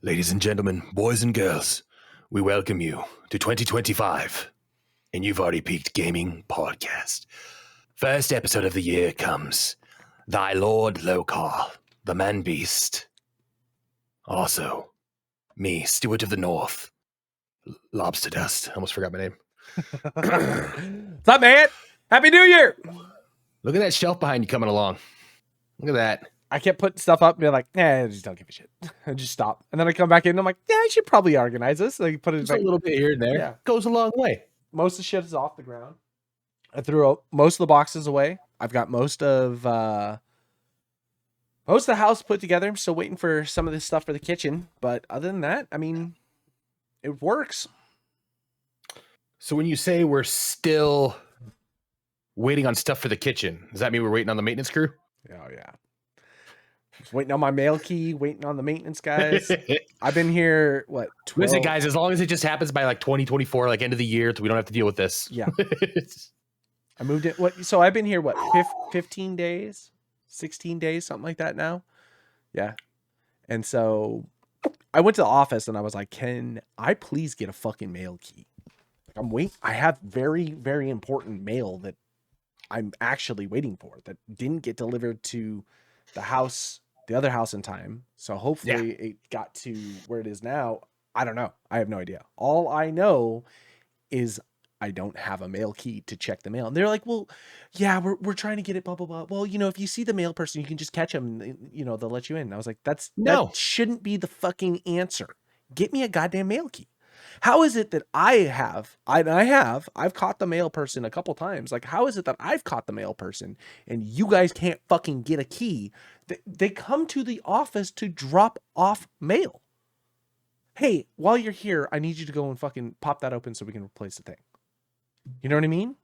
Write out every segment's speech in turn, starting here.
Ladies and gentlemen, boys and girls, we welcome you to 2025, and you've already peaked gaming podcast. First episode of the year comes, Thy Lord Locarthemanbeast. Also, me, Steward of the North, DjLobsterDust. Almost forgot my name. What's up, man? Happy New Year! Look at that shelf behind you coming along. Look at that. I kept putting stuff up and be like, I just don't give a shit. I just stop. And then I come back in and I'm like, I should probably organize this. Like put it Just a little bit here and there. Yeah. Goes a long way. Most of the shit is off the ground. I threw most of the boxes away. I've got most of the house put together. I'm still waiting for some of this stuff for the kitchen. But other than that, I mean, it works. So when you say we're still waiting on stuff for the kitchen, does that mean we're waiting on the maintenance crew? Oh, yeah. Just waiting on my mail key, waiting on the maintenance guys. I've been here, 12? Listen, guys, as long as it just happens by like 2024, like end of the year, we don't have to deal with this. Yeah. I moved it. So I've been here, 15 days, 16 days, something like that now. Yeah. And so I went to the office and I was like, can I please get a fucking mail key? I have very, very important mail that I'm actually waiting for that didn't get delivered to the other house in time. So hopefully it got to where it is now. I don't know. I have no idea. All I know is I don't have a mail key to check the mail. And they're like, well, yeah, we're trying to get it, blah, blah, blah. Well, if you see the mail person, you can just catch them, they'll let you in. And I was like, that shouldn't be the fucking answer. Get me a goddamn mail key. How is it that I've caught the mail person a couple times. Like, how is it that I've caught the mail person and you guys can't fucking get a key? They come to the office to drop off mail. Hey, while you're here, I need you to go and fucking pop that open so we can replace the thing. You know what I mean?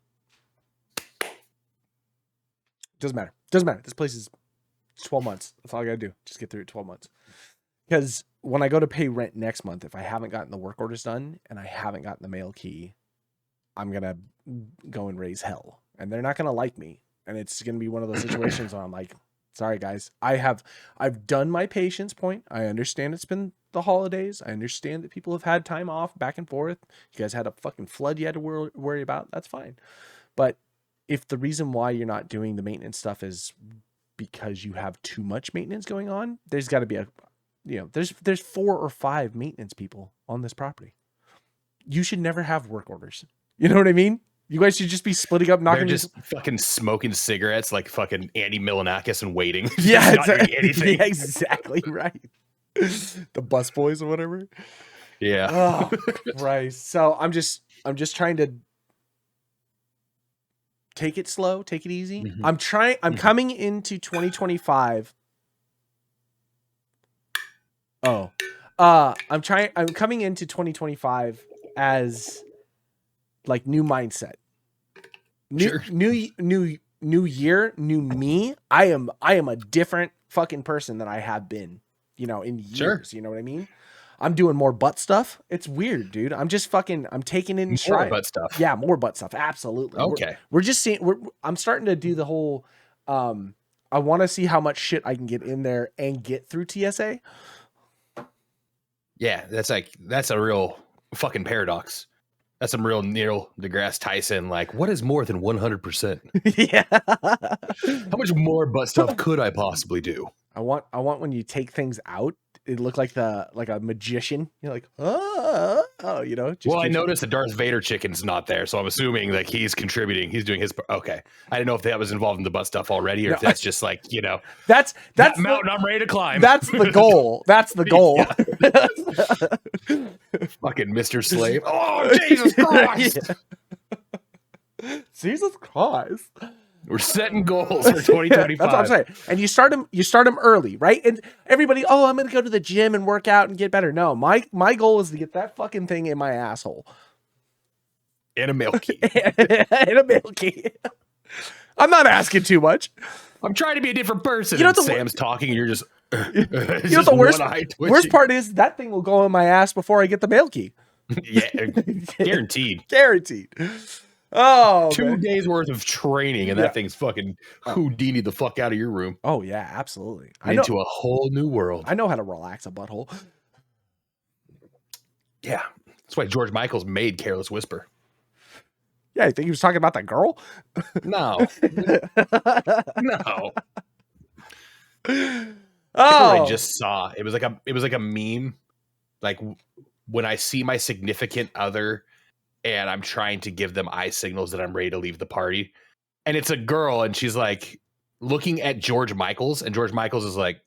Doesn't matter. This place is 12 months. That's all I gotta do. Just get through it 12 months. Because when I go to pay rent next month, if I haven't gotten the work orders done and I haven't gotten the mail key, I'm going to go and raise hell. And they're not going to like me. And it's going to be one of those situations where I'm like, sorry, guys. I've done my patience point. I understand it's been the holidays. I understand that people have had time off back and forth. You guys had a fucking flood you had to worry about. That's fine. But if the reason why you're not doing the maintenance stuff is because you have too much maintenance going on, there's got to be there's 4 or 5 maintenance people on this property. You should never have work orders. You know what I mean? You guys should just be splitting up, knocking. They're just fucking smoking cigarettes like fucking Andy Milonakis and waiting. Yeah, exactly. Yeah, exactly right. The bus boys or whatever. Yeah. Oh, Christ. So I'm just trying to take it slow, take it easy. Mm-hmm. I'm coming into 2025. I'm coming into 2025 as like new mindset, new year, new me. I am a different fucking person than I have been, in years. Sure. You know what I mean? I'm doing more butt stuff. It's weird, dude. I'm just I'm taking it in stride. More butt stuff. Yeah, more butt stuff. Absolutely. Okay. We're just seeing. I'm starting to do the whole. I want to see how much shit I can get in there and get through TSA. Yeah, that's a real fucking paradox. That's some real Neil deGrasse Tyson. Like, what is more than 100%? Yeah. How much more butt stuff could I possibly do? I want when you take things out, it look like a magician. You're like, oh, Well, I noticed the Darth Vader chicken's not there, so I'm assuming like he's contributing. He's doing his. Okay, I didn't know if that was involved in the butt stuff already, or if that's just like that's that mountain I'm ready to climb. That's the goal. That's the goal. Fucking Mr. Slave. Oh, Jesus Christ! Yeah. Jesus Christ. We're setting goals for 2025. That's what I'm saying. And you start them early, right? And everybody, I'm going to go to the gym and work out and get better. No, my goal is to get that fucking thing in my asshole. And a mail key. And a mail key. I'm not asking too much. I'm trying to be a different person. You know And the Sam's talking, and you're just. You know the worst part is that thing will go in my ass before I get the mail key. Yeah, guaranteed. Guaranteed. Oh, 2 man. days worth of training, and Yeah. that thing's fucking Houdini the fuck out of your room Oh yeah, absolutely. and into a whole new world. I know how to relax a butthole. Yeah, that's why George Michael's made "Careless Whisper." Yeah, I think he was talking about that girl. No, no. Oh, I just saw it was like a meme. Like when I see my significant other and I'm trying to give them eye signals that I'm ready to leave the party, and it's a girl, and she's like looking at George Michaels, and George Michaels is like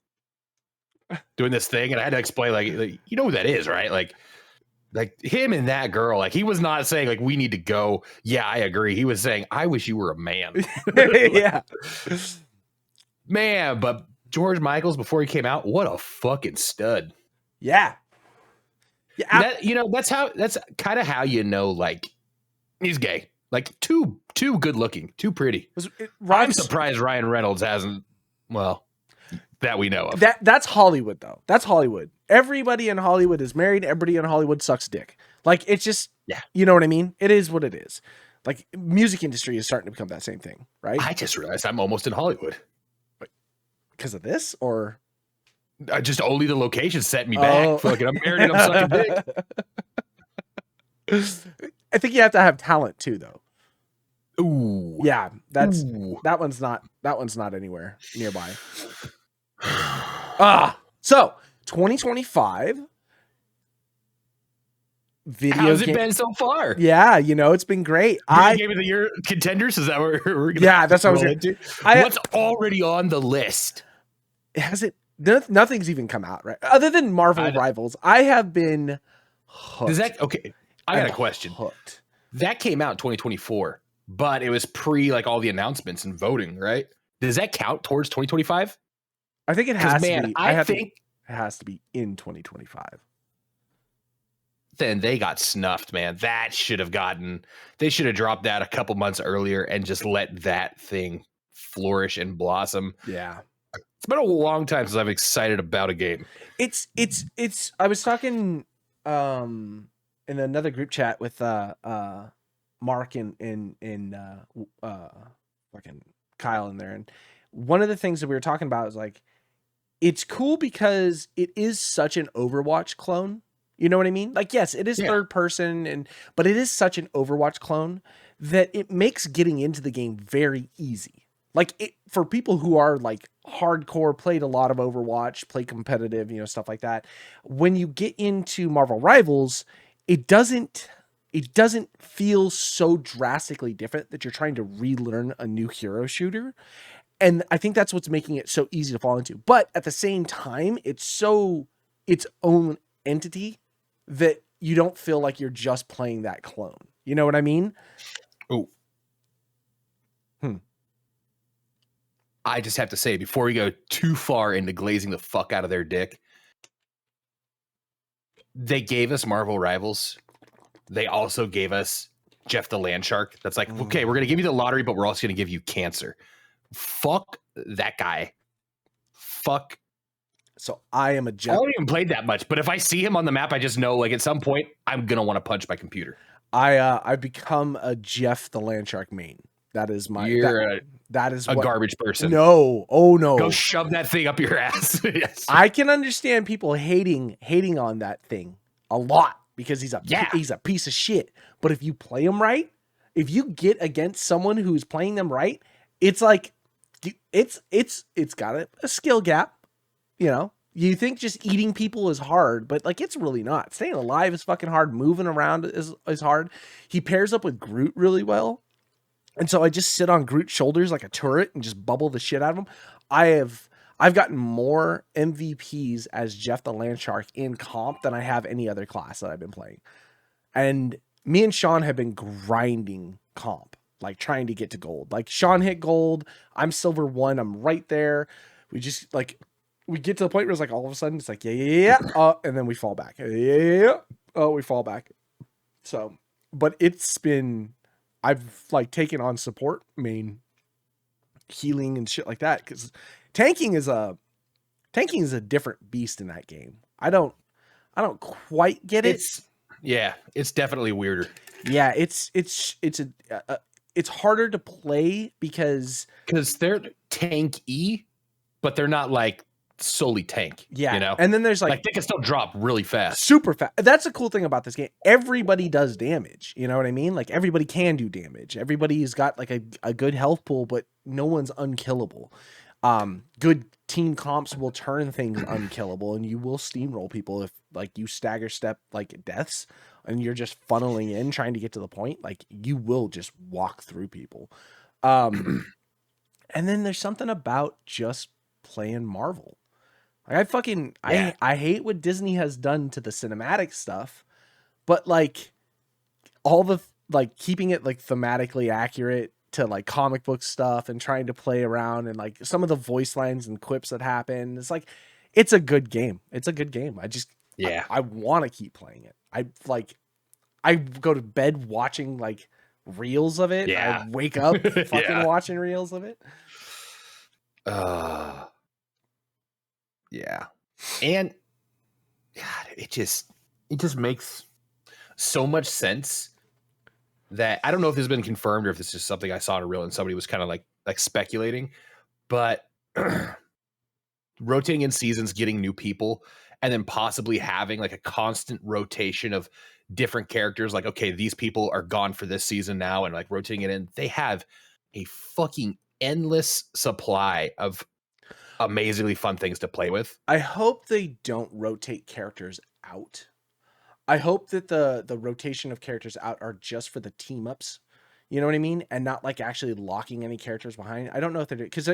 doing this thing, and I had to explain like you know who that is, right? Like him and that girl, like he was not saying like we need to go. Yeah, I agree. He was saying I wish you were a man. yeah, Man, but George Michaels before he came out, what a fucking stud. yeah. That that's kind of how you know like he's gay. Like too good looking, too pretty. I'm surprised Ryan Reynolds hasn't. Well, that we know of. That's Hollywood though. That's Hollywood. Everybody in Hollywood is married. Everybody in Hollywood sucks dick. Like it's just, yeah. You know what I mean? It is what it is. Like music industry is starting to become that same thing, right? I just realized I'm almost in Hollywood because of this, or I just only the location set me back. Fucking, I'm married and I'm sucking dick. I think you have to have talent too, though. Ooh, yeah, that one's not anywhere nearby. So 2025 video. How's it been so far? Yeah, it's been great. Game of the Year contenders. Is that what we're gonna? Yeah, that's what I was into. What's already on the list? Has it? Nothing's even come out, right? Other than Marvel Rivals, I have been hooked. Does that okay? I got a question. Hooked. That came out in 2024, but it was pre like all the announcements and voting, right? Does that count towards 2025? I think it has to be. I think it has to be in 2025. Then they got snuffed, man. They should have dropped that a couple months earlier and just let that thing flourish and blossom. Yeah. It's been a long time since I'm excited about a game. It's I was talking in another group chat with Mark and fucking Kyle in there, and one of the things that we were talking about is like it's cool because it is such an Overwatch clone. You know what I mean? Like, yes, it is third person, but it is such an Overwatch clone that it makes getting into the game very easy. Like for people who are like hardcore, played a lot of Overwatch, play competitive, stuff like that. When you get into Marvel Rivals, it doesn't feel so drastically different that you're trying to relearn a new hero shooter. And I think that's what's making it so easy to fall into. But at the same time, it's so its own entity that you don't feel like you're just playing that clone. You know what I mean? Oh. I just have to say, before we go too far into glazing the fuck out of their dick, they gave us Marvel Rivals. They also gave us Jeff the Landshark. That's like, okay, we're going to give you the lottery, but we're also going to give you cancer. Fuck that guy. Fuck. So I am a Jeff. I haven't even played that much, but if I see him on the map, I just know like at some point I'm going to want to punch my computer. I've become a Jeff the Landshark main. That is my. That is a garbage person. No, oh no. Go shove that thing up your ass. Yes. I can understand people hating on that thing a lot because he's a piece of shit. But if you play him right, if you get against someone who's playing them right, it's like it's got a skill gap. You think just eating people is hard, but like it's really not. Staying alive is fucking hard. Moving around is hard. He pairs up with Groot really well. And so I just sit on Groot's shoulders like a turret and just bubble the shit out of him. I've gotten more MVPs as Jeff the Landshark in comp than I have any other class that I've been playing. And me and Sean have been grinding comp, like trying to get to gold. Like Sean hit gold, I'm silver 1, I'm right there. We just like we get to the point where it's like all of a sudden it's like yeah, and then we fall back. Yeah, we fall back. So, but it's been I've like taken on support main healing and shit like that. Because tanking is a different beast in that game. I don't quite get it. It's definitely weirder. Yeah, it's harder to play because they're tanky, but they're not like solely tank. Yeah, you know, and then there's like they can still drop really fast, super fast. That's a cool thing about this game. Everybody does damage. You know what I mean? Like everybody can do damage. Everybody's got like a good health pool, but no one's unkillable. Good team comps will turn things unkillable, and you will steamroll people if like you stagger step like deaths, and you're just funneling in trying to get to the point. Like you will just walk through people. And then there's something about just playing Marvel. Like I hate what Disney has done to the cinematic stuff, but like all the like keeping it like thematically accurate to like comic book stuff and trying to play around and like some of the voice lines and quips that happen. It's like, it's a good game. It's a good game. I want to keep playing it. I go to bed watching like reels of it. Yeah. I wake up fucking watching reels of it. Yeah. And God, it just makes so much sense that I don't know if this has been confirmed or if this is something I saw in a reel and somebody was kind of like speculating, but rotating in seasons, getting new people, and then possibly having like a constant rotation of different characters. Like, okay, these people are gone for this season now, and like rotating it in. They have a fucking endless supply of amazingly fun things to play with. I hope they don't rotate characters out. I hope that the rotation of characters out are just for the team ups. You know what I mean? And not like actually locking any characters behind. I don't know if they're because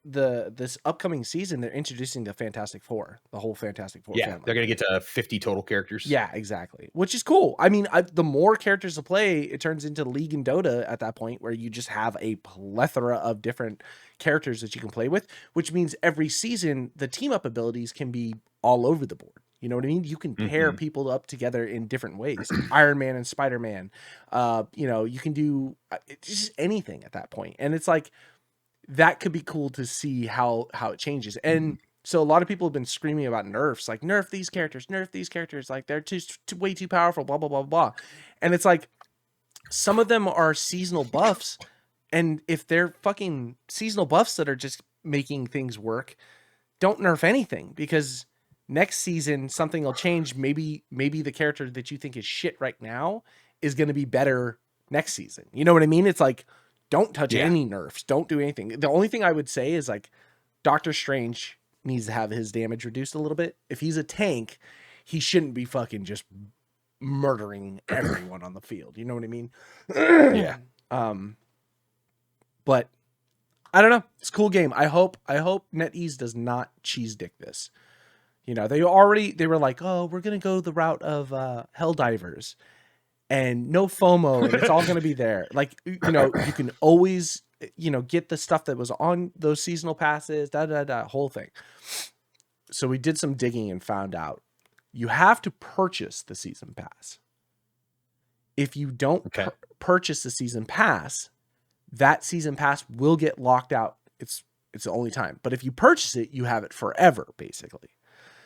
this upcoming season they're introducing the Fantastic Four, the whole Fantastic Four. Yeah, family. they're gonna get to 50 total characters. Yeah, exactly. Which is cool. I mean, the more characters to play, it turns into League and Dota at that point, where you just have a plethora of different characters that you can play with. Which means every season the team up abilities can be all over the board. You know what I mean? You can pair people up together in different ways. Iron Man and Spider-Man. You know, you can do just anything at that point. And it's like, that could be cool to see how it changes. And so a lot of people have been screaming about nerfs, like nerf these characters, like they're way too powerful, blah, blah, blah, blah. And it's like, some of them are seasonal buffs. And if they're fucking seasonal buffs that are just making things work, don't nerf anything, because next season something will change. Maybe the character that you think is shit right now is going to be better next season. You know what I mean? It's like, don't touch any nerfs. Don't do anything. The only thing I would say is like Doctor Strange needs to have his damage reduced a little bit. If he's a tank, he shouldn't be fucking just murdering everyone on the field. You know what I mean? Yeah. But I don't know. It's a cool game. I hope NetEase does not cheese dick this. You know, they were like, oh, we're going to go the route of Helldivers and no FOMO, and it's all going to be there. Like, you know, you can always, you know, get the stuff that was on those seasonal passes, whole thing. So we did some digging and found out you have to purchase the season pass. If you don't purchase the season pass, that season pass will get locked out. It's the only time. But if you purchase it, you have it forever, basically.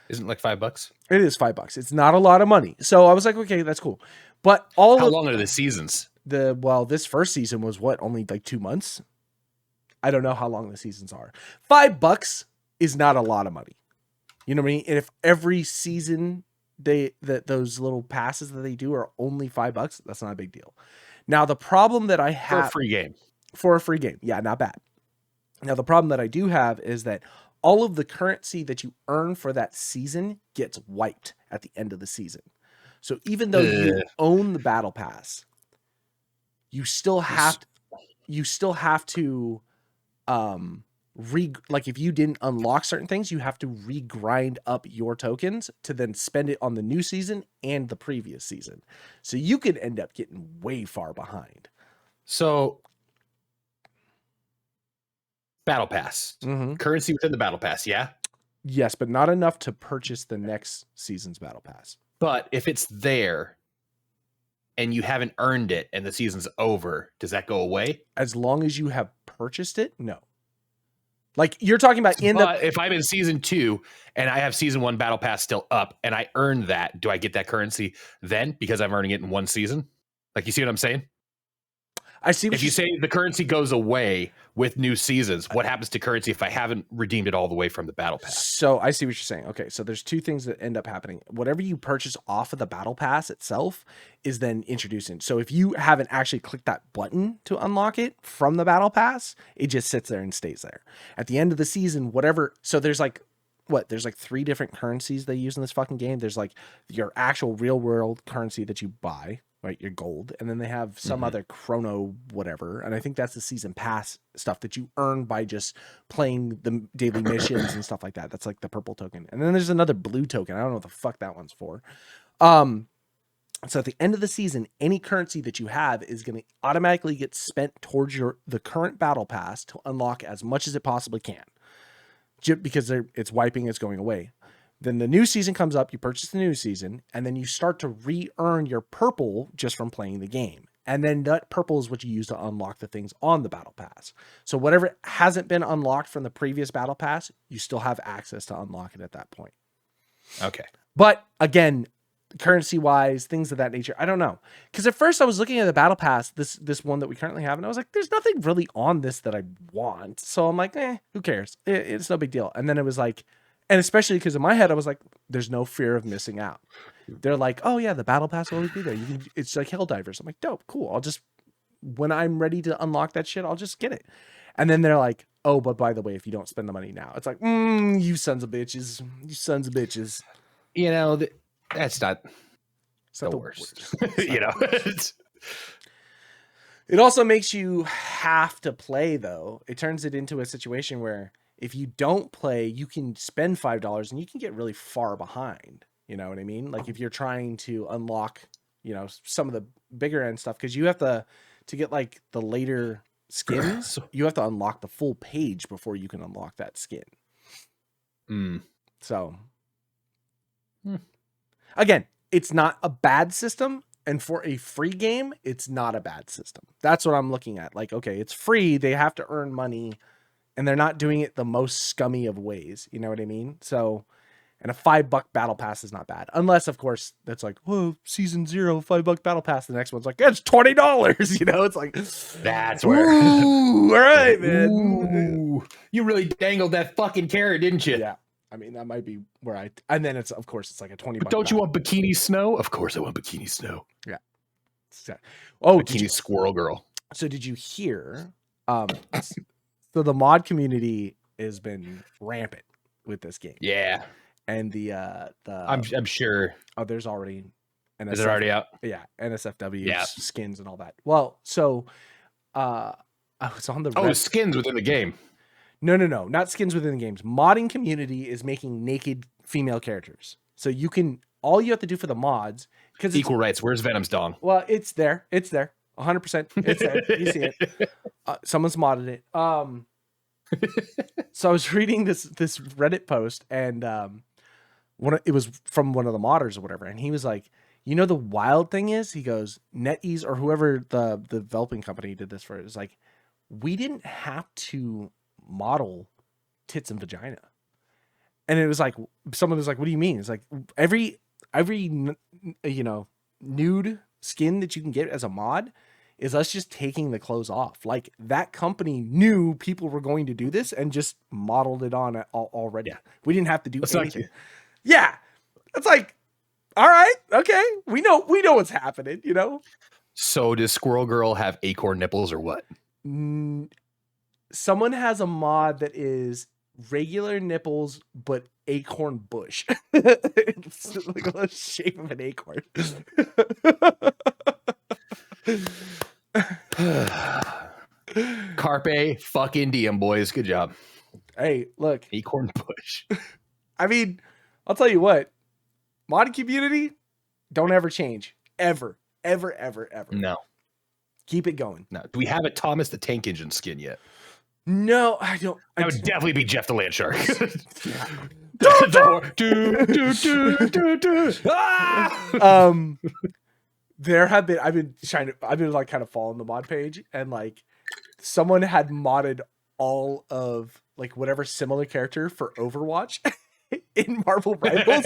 Isn't it like $5? It is $5. It's not a lot of money. So I was like, okay, that's cool. But how long are the seasons? This first season was only like 2 months. I don't know how long the seasons are. $5 is not a lot of money. You know what I mean? And if every season those little passes that they do are only $5, that's not a big deal. Now the problem that I have for a free game, yeah, not bad. Now the problem that I do have is that all of the currency that you earn for that season gets wiped at the end of the season. So even though you own the battle pass, you still have to like if you didn't unlock certain things, you have to regrind up your tokens to then spend it on the new season and the previous season. So you could end up getting way far behind. So battle pass, currency within the battle pass. Yeah. Yes, but not enough to purchase the next season's battle pass. But if it's there and you haven't earned it and the season's over, does that go away? As long as you have purchased it, no. Like you're talking about But if I'm in season 2 and I have season 1 battle pass still up and I earn that, do I get that currency then because I'm earning it in one season? Like, you see what I'm saying? I see. If you say the currency goes away with new seasons, what happens to currency if I haven't redeemed it all the way from the battle pass? So I see what you're saying. Okay, so there's two things that end up happening. Whatever you purchase off of the battle pass itself is then introduced in. So if you haven't actually clicked that button to unlock it from the battle pass, it just sits there and stays there. At the end of the season, whatever. So there's like there's like 3 different currencies they use in this fucking game. There's like your actual real world currency that you buy, right? Your gold. And then they have some other chrono whatever. And I think that's the season pass stuff that you earn by just playing the daily missions and stuff like that. That's like the purple token. And then there's another blue token. I don't know what the fuck that one's for. So at the end of the season, any currency that you have is going to automatically get spent towards the current battle pass to unlock as much as it possibly can. Just because it's wiping, it's going away. Then the new season comes up, you purchase the new season, and then you start to re-earn your purple just from playing the game. And then that purple is what you use to unlock the things on the battle pass. So whatever hasn't been unlocked from the previous battle pass, you still have access to unlock it at that point. Okay. But again, currency-wise, things of that nature, I don't know. Because at first I was looking at the battle pass, this one that we currently have, and I was like, there's nothing really on this that I want. So I'm like, who cares? It's no big deal. And then it was like, and especially because in my head, I was like, there's no fear of missing out. They're like, oh yeah, the battle pass will always be there. It's like Helldivers. I'm like, dope, cool. I'll just, when I'm ready to unlock that shit, I'll just get it. And then they're like, oh, but by the way, if you don't spend the money now, it's like, you sons of bitches. You sons of bitches. You know, that's not the worst. You know, it also makes you have to play, though. It turns it into a situation where if you don't play, you can spend $5 and you can get really far behind. You know what I mean? Like if you're trying to unlock, you know, some of the bigger end stuff, because you have to get like the later skins, you have to unlock the full page before you can unlock that skin. So again, it's not a bad system. And for a free game, it's not a bad system. That's what I'm looking at. Like, okay, it's free. They have to earn money. And they're not doing it the most scummy of ways. You know what I mean? So, and a $5 battle pass is not bad. Unless, of course, that's like, whoa, season 0, $5 battle pass. The next one's like, it's $20. You know, it's like, that's where. Ooh, all right, man. Ooh, you really dangled that fucking carrot, didn't you? Yeah. I mean, that might be where and then it's, of course, it's like a $20. But don't you want Bikini Snow? Of course I want Bikini Snow. Yeah. Oh, Bikini Squirrel Girl. So did you hear, so the mod community has been rampant with this game. Yeah. And I'm sure. Oh, there's already Is it already out? Yeah, NSFW skins and all that. Well, so I was on the skins within the game. No, not skins within the games. Modding community is making naked female characters. So you can all you have to do for the mods because equal rights. Where's Venom's dong? Well, it's there. 100%. It's there. You see it. Someone's modded it. So I was reading this Reddit post, and it was from one of the modders or whatever, and he was like, you know, the wild thing is, he goes, NetEase or whoever the developing company did this for, is like, we didn't have to model tits and vagina. And it was like, someone was like, what do you mean? It's like every you know, nude skin that you can get as a mod is us just taking the clothes off. Like that company knew people were going to do this and just modeled it on already. Yeah. We didn't have to do anything. Yeah. It's like, all right, okay. We know what's happening, you know? So does Squirrel Girl have acorn nipples or what? Someone has a mod that is regular nipples, but acorn bush. It's like the shape of an acorn. Carpe fucking diem, boys. Good job. Hey, look. Acorn bush. I mean, I'll tell you what. Modding community, don't ever change. Ever. No. Keep it going. No. Do we have a Thomas the Tank Engine skin yet? No, I don't. That would definitely be Jeff the Land Shark. There have been, I've been like kind of following the mod page, and like someone had modded all of like whatever similar character for Overwatch in Marvel Rivals.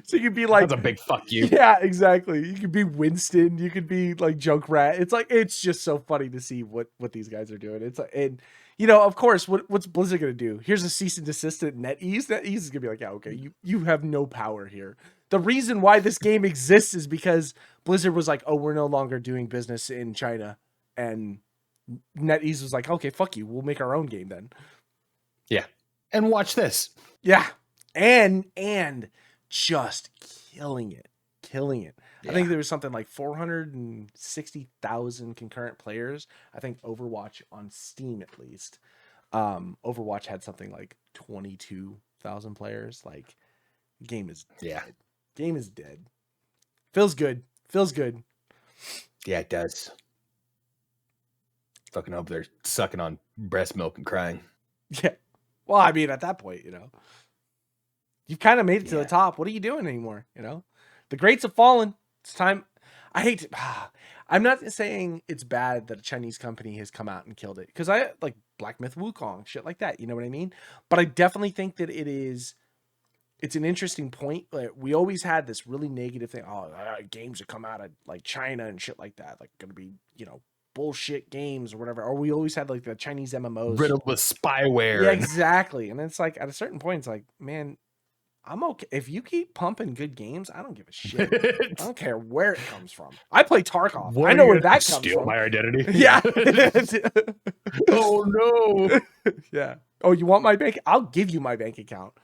So you could be like, That's a big fuck you. yeah, exactly. You could be Winston. You could be like Junkrat. It's like, it's just so funny to see what these guys are doing. It's like, and you know, of course, what's Blizzard gonna do? Here's a cease and desist at NetEase. NetEase is gonna be like, yeah, okay, you have no power here. The reason why this game exists is because Blizzard was like, oh, we're no longer doing business in China, and NetEase was like, okay, fuck you, we'll make our own game then. Yeah, and watch this. Yeah, and just killing it. Yeah. I think there was something like 460,000 concurrent players. I think Overwatch on Steam, at least. Overwatch had something like 22,000 players. Like, game is dead. Game is dead. Feels good. Yeah, it does. Fucking hope they're sucking on breast milk and crying. Yeah. Well, I mean, at that point, you know, you've kind of made it to the top. What are you doing anymore? You know, the greats have fallen. It's time. I hate to, I'm not saying it's bad that a Chinese company has come out and killed it, because I like Black Myth Wukong, shit like that. You know what I mean? But I definitely think that it's an interesting point. Like, we always had this really negative thing. Oh, games that come out of like China and shit like that, like going to be, you know, bullshit games or whatever. Or we always had like the Chinese MMOs riddled with spyware. Yeah, exactly. And it's like, at a certain point, it's like, man, I'm okay. If you keep pumping good games, I don't give a shit. I don't care where it comes from. I play Tarkov. I know where that comes steal from. my identity. Yeah. Oh no. Yeah. Oh, you want my bank? I'll give you my bank account.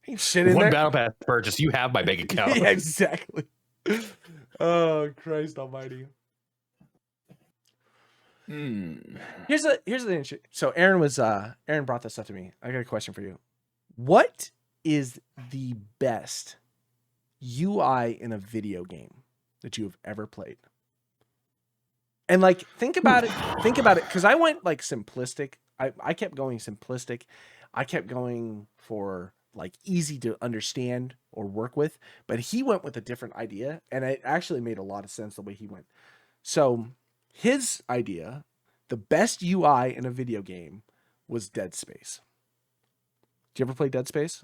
Ain't shit in One there. battle pass purchase, you have my bank account. Yeah, exactly. Oh, Christ Almighty. Here's the issue. So Aaron brought this up to me. I got a question for you. What is the best UI in a video game that you have ever played? And like, think about it, because I went like simplistic. I kept going simplistic. I kept going for like easy to understand or work with, but he went with a different idea, and it actually made a lot of sense the way he went. So his idea, the best UI in a video game, was Dead Space. Did you ever play Dead Space?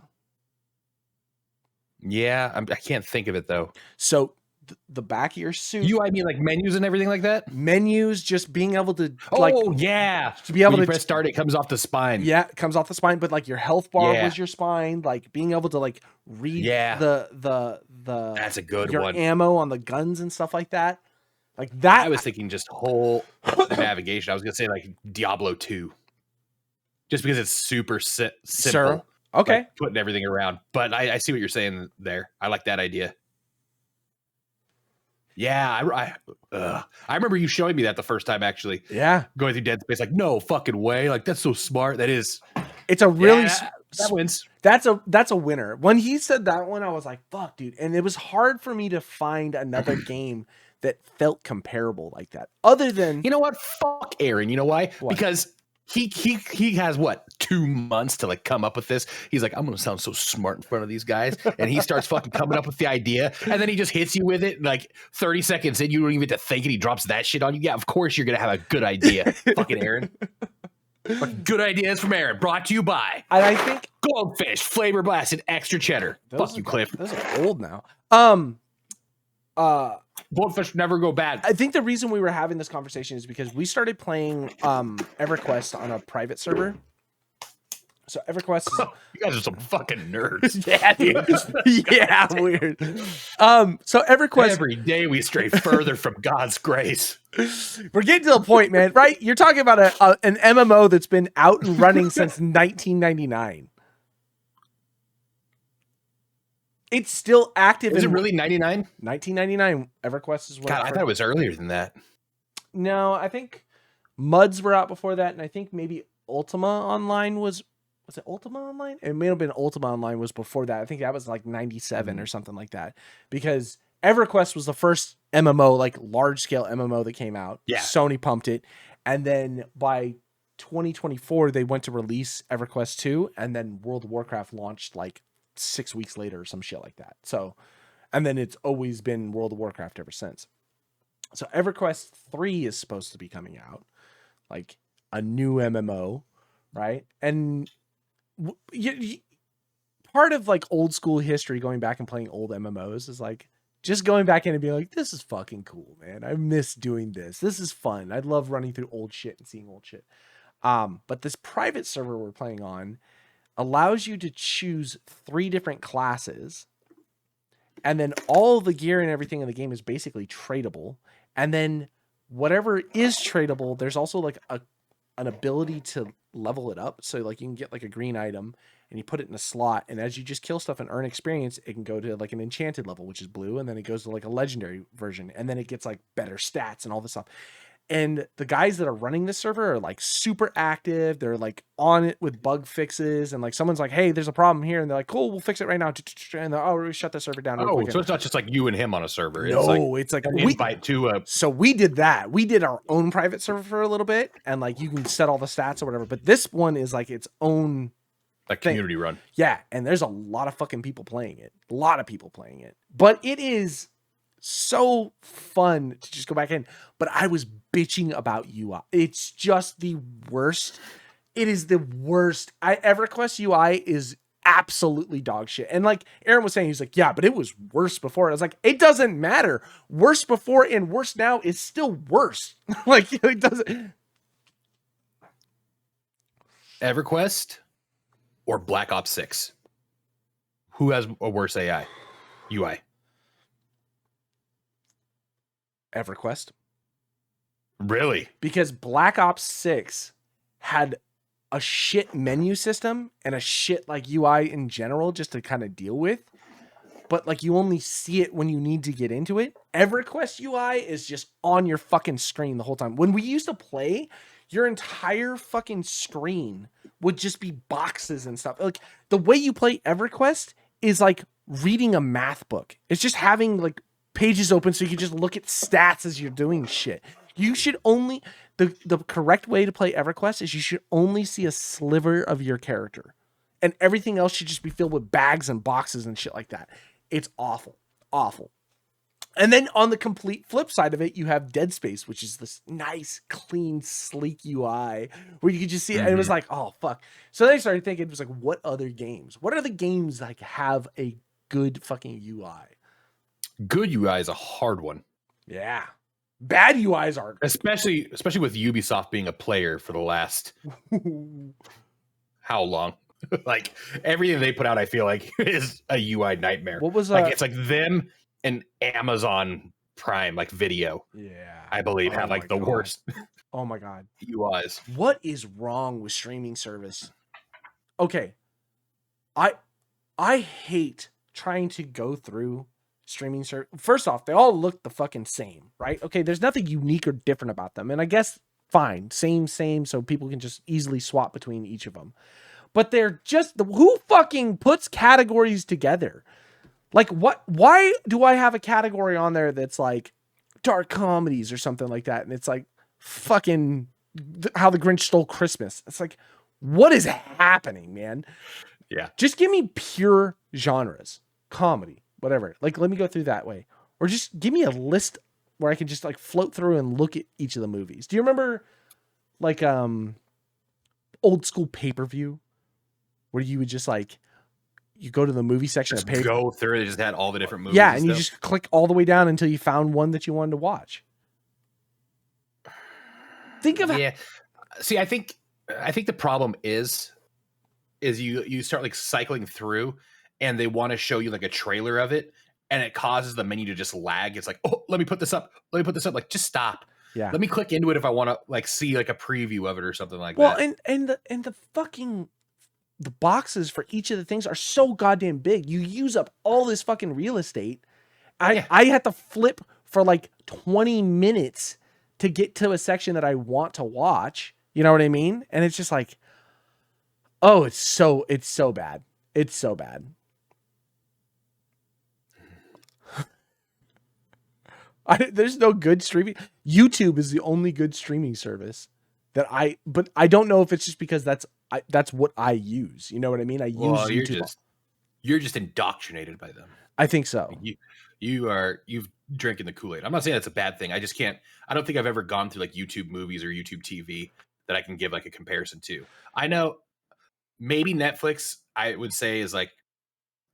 Yeah, I can't think of it though. So the back of your suit. UI mean like menus and everything like that? Menus, just being able to yeah. To be able to press start, it comes off the spine. Yeah, it comes off the spine, but like your health bar was your spine, like being able to like read the that's a good your one. Ammo on the guns and stuff like that. Like that. I was thinking just whole navigation. I was gonna say like Diablo 2. Just because it's super simple. Sure. Okay. Like putting everything around. But I see what you're saying there. I like that idea. Yeah, I remember you showing me that the first time, actually. Yeah. Going through Dead Space, like, no fucking way. Like, that's so smart. That is. It's a really... that wins. That's a winner. When he said that one, I was like, fuck, dude. And it was hard for me to find another game that felt comparable like that. Other than... You know what? Fuck Aaron. You know why? What? Because he has, what, 2 months to, like, come up with this. He's like, I'm going to sound so smart in front of these guys. And he starts fucking coming up with the idea. And then he just hits you with it. Like, 30 seconds in, you don't even get to think it. He drops that shit on you. Yeah, of course you're going to have a good idea. Fucking Aaron. Fucking good ideas from Aaron. Brought to you by... And I think... Goldfish, flavor blasted, extra cheddar. Fuck you, Cliff. Those are old now. Goldfish never go bad. I think the reason we were having this conversation is because we started playing EverQuest on a private server. So EverQuest is... You guys are some fucking nerds. Yeah, dude. Yeah, weird. So EverQuest... Every day we stray further from God's grace. We're getting to the point, man, right? You're talking about an MMO that's been out and running since 1999. It's still active. Is it really 99? 1999. EverQuest is when... God, I thought it was earlier than that. No, I think MUDs were out before that, and I think maybe Ultima Online was it Ultima Online? It may have been Ultima Online was before that. I think that was like 97 or something like that. Because EverQuest was the first MMO, like large-scale MMO that came out. Yeah. Sony pumped it. And then by 2024, they went to release EverQuest 2, and then World of Warcraft launched like 6 weeks later or some shit like that. So, and then it's always been World of Warcraft ever since. So EverQuest 3 is supposed to be coming out like a new MMO, right? And part of like old school history, going back and playing old MMOs, is like just going back in and being like, this is fucking cool, man. I miss doing this. This is fun. I love running through old shit and seeing old shit. But this private server we're playing on allows you to choose 3 different classes, and then all the gear and everything in the game is basically tradable. And then whatever is tradable, there's also like an ability to level it up. So like you can get like a green item and you put it in a slot, and as you just kill stuff and earn experience, it can go to like an enchanted level, which is blue, and then it goes to like a legendary version, and then it gets like better stats and all this stuff. And the guys that are running this server are like super active. They're like on it with bug fixes, and like someone's like, hey, there's a problem here, and they're like, cool, we'll fix it right now. And they're, oh, we shut the server down. Oh, so it's not just like you and him on a server. No, it's like an invite to a. So we did that. We did our own private server for a little bit, and like you can set all the stats or whatever. But this one is like its own like community run. Yeah, and there's a lot of fucking people playing it. A lot of people playing it. But it is so fun to just go back in. But I was bitching about UI. It's just the worst. It is the worst. EverQuest UI is absolutely dog shit. And like Aaron was saying, he's like, yeah, but it was worse before. I was like, it doesn't matter. Worse before and worse now is still worse. Like it doesn't. EverQuest or Black Ops 6? Who has a worse AI? UI. EverQuest. Really? Because Black Ops 6 had a shit menu system and a shit like UI in general just to kind of deal with. But like you only see it when you need to get into it. EverQuest UI is just on your fucking screen the whole time. When we used to play, your entire fucking screen would just be boxes and stuff. Like the way you play EverQuest is like reading a math book. It's just having like pages open so you can just look at stats as you're doing shit. You should only, the correct way to play EverQuest is you should only see a sliver of your character. And everything else should just be filled with bags and boxes and shit like that. It's awful. Awful. And then on the complete flip side of it, you have Dead Space, which is this nice, clean, sleek UI where you could just see it. And it was like, oh, fuck. So then I started thinking, it was like, what other games? What are the games that like have a good fucking UI? Good UI is a hard one. Yeah. Bad UIs are. Especially with Ubisoft being a player for the last how long? Like everything they put out, I feel like is a UI nightmare. What was like it's like them and Amazon Prime, like Video. Yeah. I believe have like the worst. Oh my God. UIs. What is wrong with streaming service? Okay. I hate trying to go through streaming service. First off, they all look the fucking same, right? Okay, there's nothing unique or different about them. And I guess fine, same, so people can just easily swap between each of them. But they're just who fucking puts categories together? Like what? Why do I have a category on there that's like dark comedies or something like that? And it's like fucking How the Grinch Stole Christmas. It's like, what is happening, man? Yeah. Just give me pure genres, comedy, whatever. Like, let me go through that way. Or just give me a list where I can just like float through and look at each of the movies. Do you remember like old school pay-per-view where you would just like, you go to the movie section just of pay. Go through. They just had all the different movies. Yeah, and you just click all the way down until you found one that you wanted to watch. Think of yeah. See, I think the problem is you start like cycling through, and they want to show you like a trailer of it, and it causes the menu to just lag. It's like, oh, let me put this up. Like, just stop. Yeah. Let me click into it if I want to like see like a preview of it or something like that. Well, and the fucking the boxes for each of the things are so goddamn big. You use up all this fucking real estate. I had to flip for like 20 minutes to get to a section that I want to watch. You know what I mean? And it's just like, oh, it's so bad. It's so bad. There's no good streaming. YouTube is the only good streaming service but I don't know if it's just because that's what I use. You know what I mean? I use YouTube. You're just indoctrinated by them. I think so. You've drinking the Kool-Aid. I'm not saying that's a bad thing. I don't think I've ever gone through like YouTube movies or YouTube TV that I can give like a comparison to. I know maybe Netflix I would say is like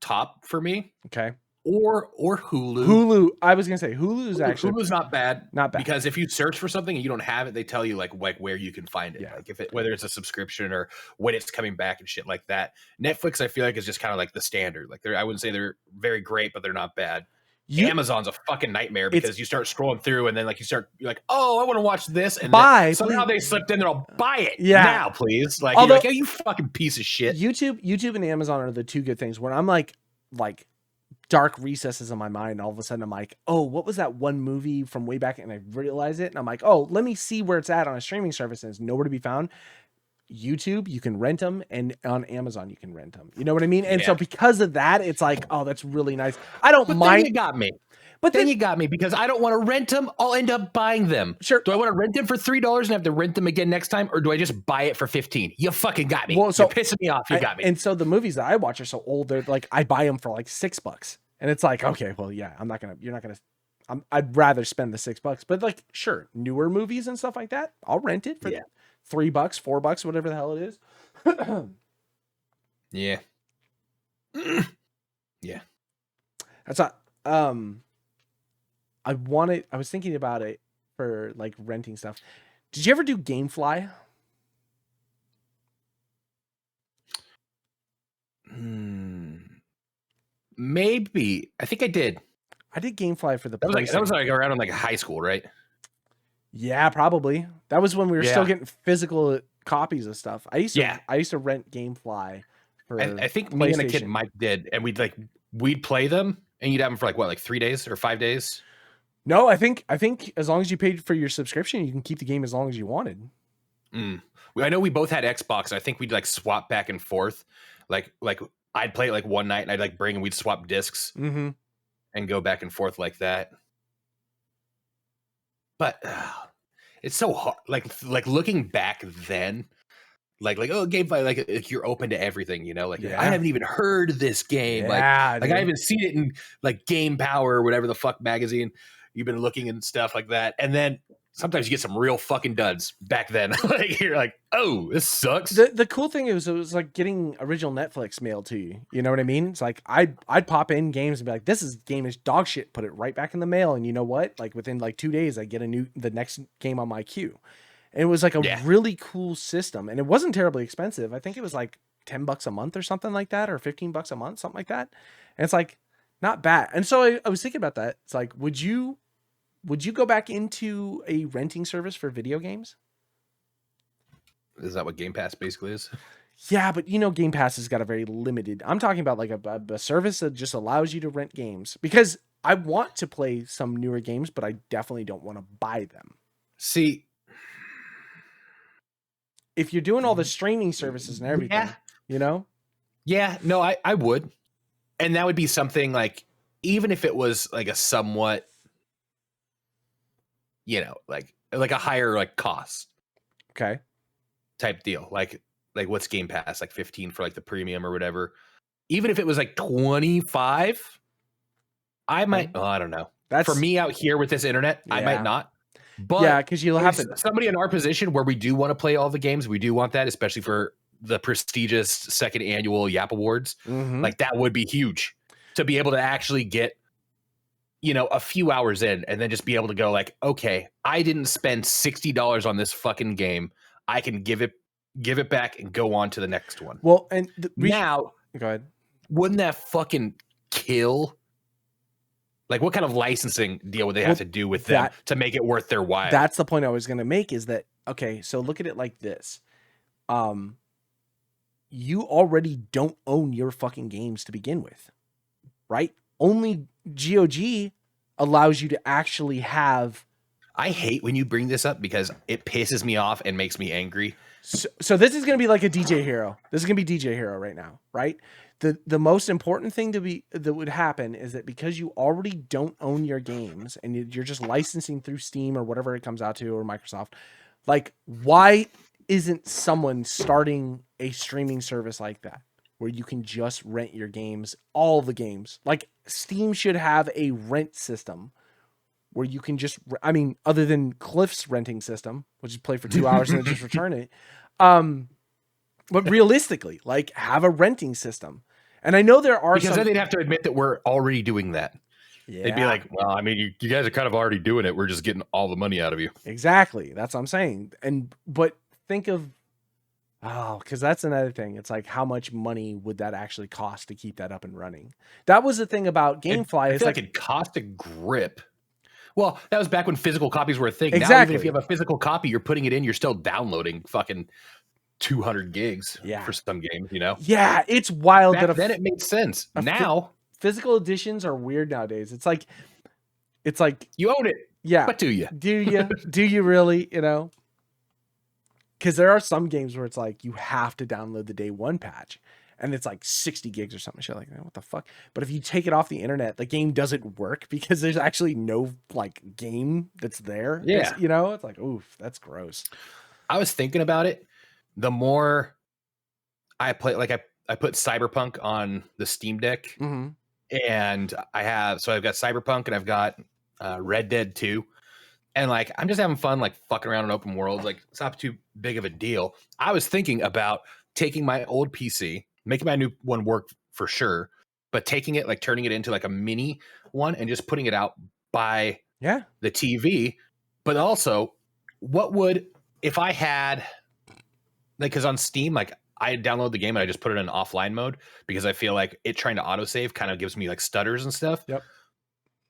top for me. Okay. Or Hulu. Hulu. I was gonna say Hulu's actually Hulu's not bad. not bad because if you search for something and you don't have it, they tell you like where you can find it. Yeah. Like if it whether it's a subscription or when it's coming back and shit like that. Netflix, I feel like is just kind of like the standard. Like I wouldn't say they're very great, but they're not bad. Amazon's a fucking nightmare because you start scrolling through and then like you're like, oh, I want to watch this, and then somehow they slipped in there. I'll buy it now, please. Like, you're like, oh, you fucking piece of shit. YouTube and Amazon are the two good things. When I'm like dark recesses in my mind, all of a sudden I'm like, oh, what was that one movie from way back? And I realize it, and I'm like, oh, let me see where it's at on a streaming service, and it's nowhere to be found. YouTube, you can rent them, and on Amazon, you can rent them. You know what I mean? And so because of that, it's like, oh, that's really nice. I don't mind. Then you got me. But then you got me because I don't want to rent them. I'll end up buying them. Sure. Do I want to rent them for $3 and have to rent them again next time, or do I just buy it for $15? You fucking got me. Well, so you're pissing me off. You got me. And so the movies that I watch are so old. They're like, I buy them for like $6, and it's like, okay, well, yeah, you're not gonna. I'd rather spend the $6, but like, sure, newer movies and stuff like that, I'll rent it for $3, $4, whatever the hell it is. Yeah. Yeah. That's not. I was thinking about it for like renting stuff. Did you ever do GameFly? Maybe. I think I did. I did GameFly for the that was like around in like high school, right? Yeah, probably. That was when we were still getting physical copies of stuff. I used to rent GameFly for I think me and a kid Mike did, and we'd play them, and you'd have them for like 3 days or 5 days. No, I think as long as you paid for your subscription, you can keep the game as long as you wanted. I know we both had Xbox. I think we'd like swap back and forth. Like I'd play it like one night, and I'd like bring, and we'd swap discs and go back and forth like that. But it's so hard. Like looking back then, like oh, GameFly, like you're open to everything, you know. Like I haven't even heard of this game. Like I haven't seen it in like Game Power or whatever the fuck magazine you've been looking and stuff like that. And then sometimes you get some real fucking duds back then. Like you're like, oh, this sucks. The cool thing is it was like getting original Netflix mailed to you. You know what I mean? It's like I'd pop in games and be like, this game is dog shit. Put it right back in the mail, and you know what? Like within like 2 days, I get the next game on my queue. And it was like a really cool system, and it wasn't terribly expensive. I think it was like $10 a month or something like that, or $15 a month, something like that. And it's like not bad. And so I was thinking about that. It's like, would you go back into a renting service for video games? Is that what Game Pass basically is? Yeah, but you know, Game Pass has got a very limited. I'm talking about like a service that just allows you to rent games, because I want to play some newer games, but I definitely don't want to buy them. See, if you're doing all the streaming services and everything, you know? Yeah, no, I would. And that would be something like, even if it was like a somewhat, you know, like a higher like cost. Okay. Type deal. Like what's Game Pass? Like 15 for like the premium or whatever. Even if it was like 25, I might, I don't know. For me out here with this internet, I might not. But yeah, because you'll have to. Somebody in our position where we do want to play all the games, we do want that, especially for the prestigious second annual Yap Awards. Like that would be huge to be able to actually get, you know, a few hours in and then just be able to go like, okay, I didn't spend $60 on this fucking game. I can give it back and go on to the next one. Well, and now, go ahead. Wouldn't that fucking kill? Like, what kind of licensing deal would they have to do with them to make it worth their while? That's the point I was going to make, is that, okay, so look at it like this. You already don't own your fucking games to begin with, right? Only GOG allows you to actually have. I hate when you bring this up because it pisses me off and makes me angry. So this is going to be like a DJ Hero. This is going to be DJ Hero right now, right? The most important thing that would happen is that because you already don't own your games and you're just licensing through Steam or whatever it comes out to, or Microsoft, like, why isn't someone starting a streaming service like that where you can just rent your games, all the games? Like, Steam should have a rent system where you can just, I mean, other than Cliff's renting system, which is play for 2 hours and then just return it. But realistically, like have a renting system. And I know there are because then they'd have to admit that we're already doing that. Yeah. They'd be like, well, I mean, you guys are kind of already doing it. We're just getting all the money out of you. Exactly. That's what I'm saying. But think of, because that's another thing. It's like, how much money would that actually cost to keep that up and running? That was the thing about GameFly. It's like it cost a grip. Well, that was back when physical copies were a thing. Exactly. Now, even if you have a physical copy, you're putting it in, you're still downloading fucking 200 gigs for some games, you know? Yeah, it's wild. Back then it made sense. Now physical editions are weird nowadays. It's like you own it. Yeah. But do you? Do you? Do you really? You know? Because there are some games where it's like you have to download the day one patch. And it's like 60 gigs or something. Shit like that. What the fuck? But if you take it off the internet, the game doesn't work because there's actually no like game that's there. Yeah. You know, it's like, oof, that's gross. I was thinking about it. The more I play, like I put Cyberpunk on the Steam Deck, and I've got Cyberpunk and I've got Red Dead 2. And like, I'm just having fun, like fucking around in open worlds. Like, it's not too big of a deal. I was thinking about taking my old PC, making my new one work for sure, but taking it, like turning it into like a mini one and just putting it out by the TV. But also, what would, if I had, like, because on Steam, like I download the game and I just put it in offline mode because I feel like it trying to autosave kind of gives me like stutters and stuff. Yep.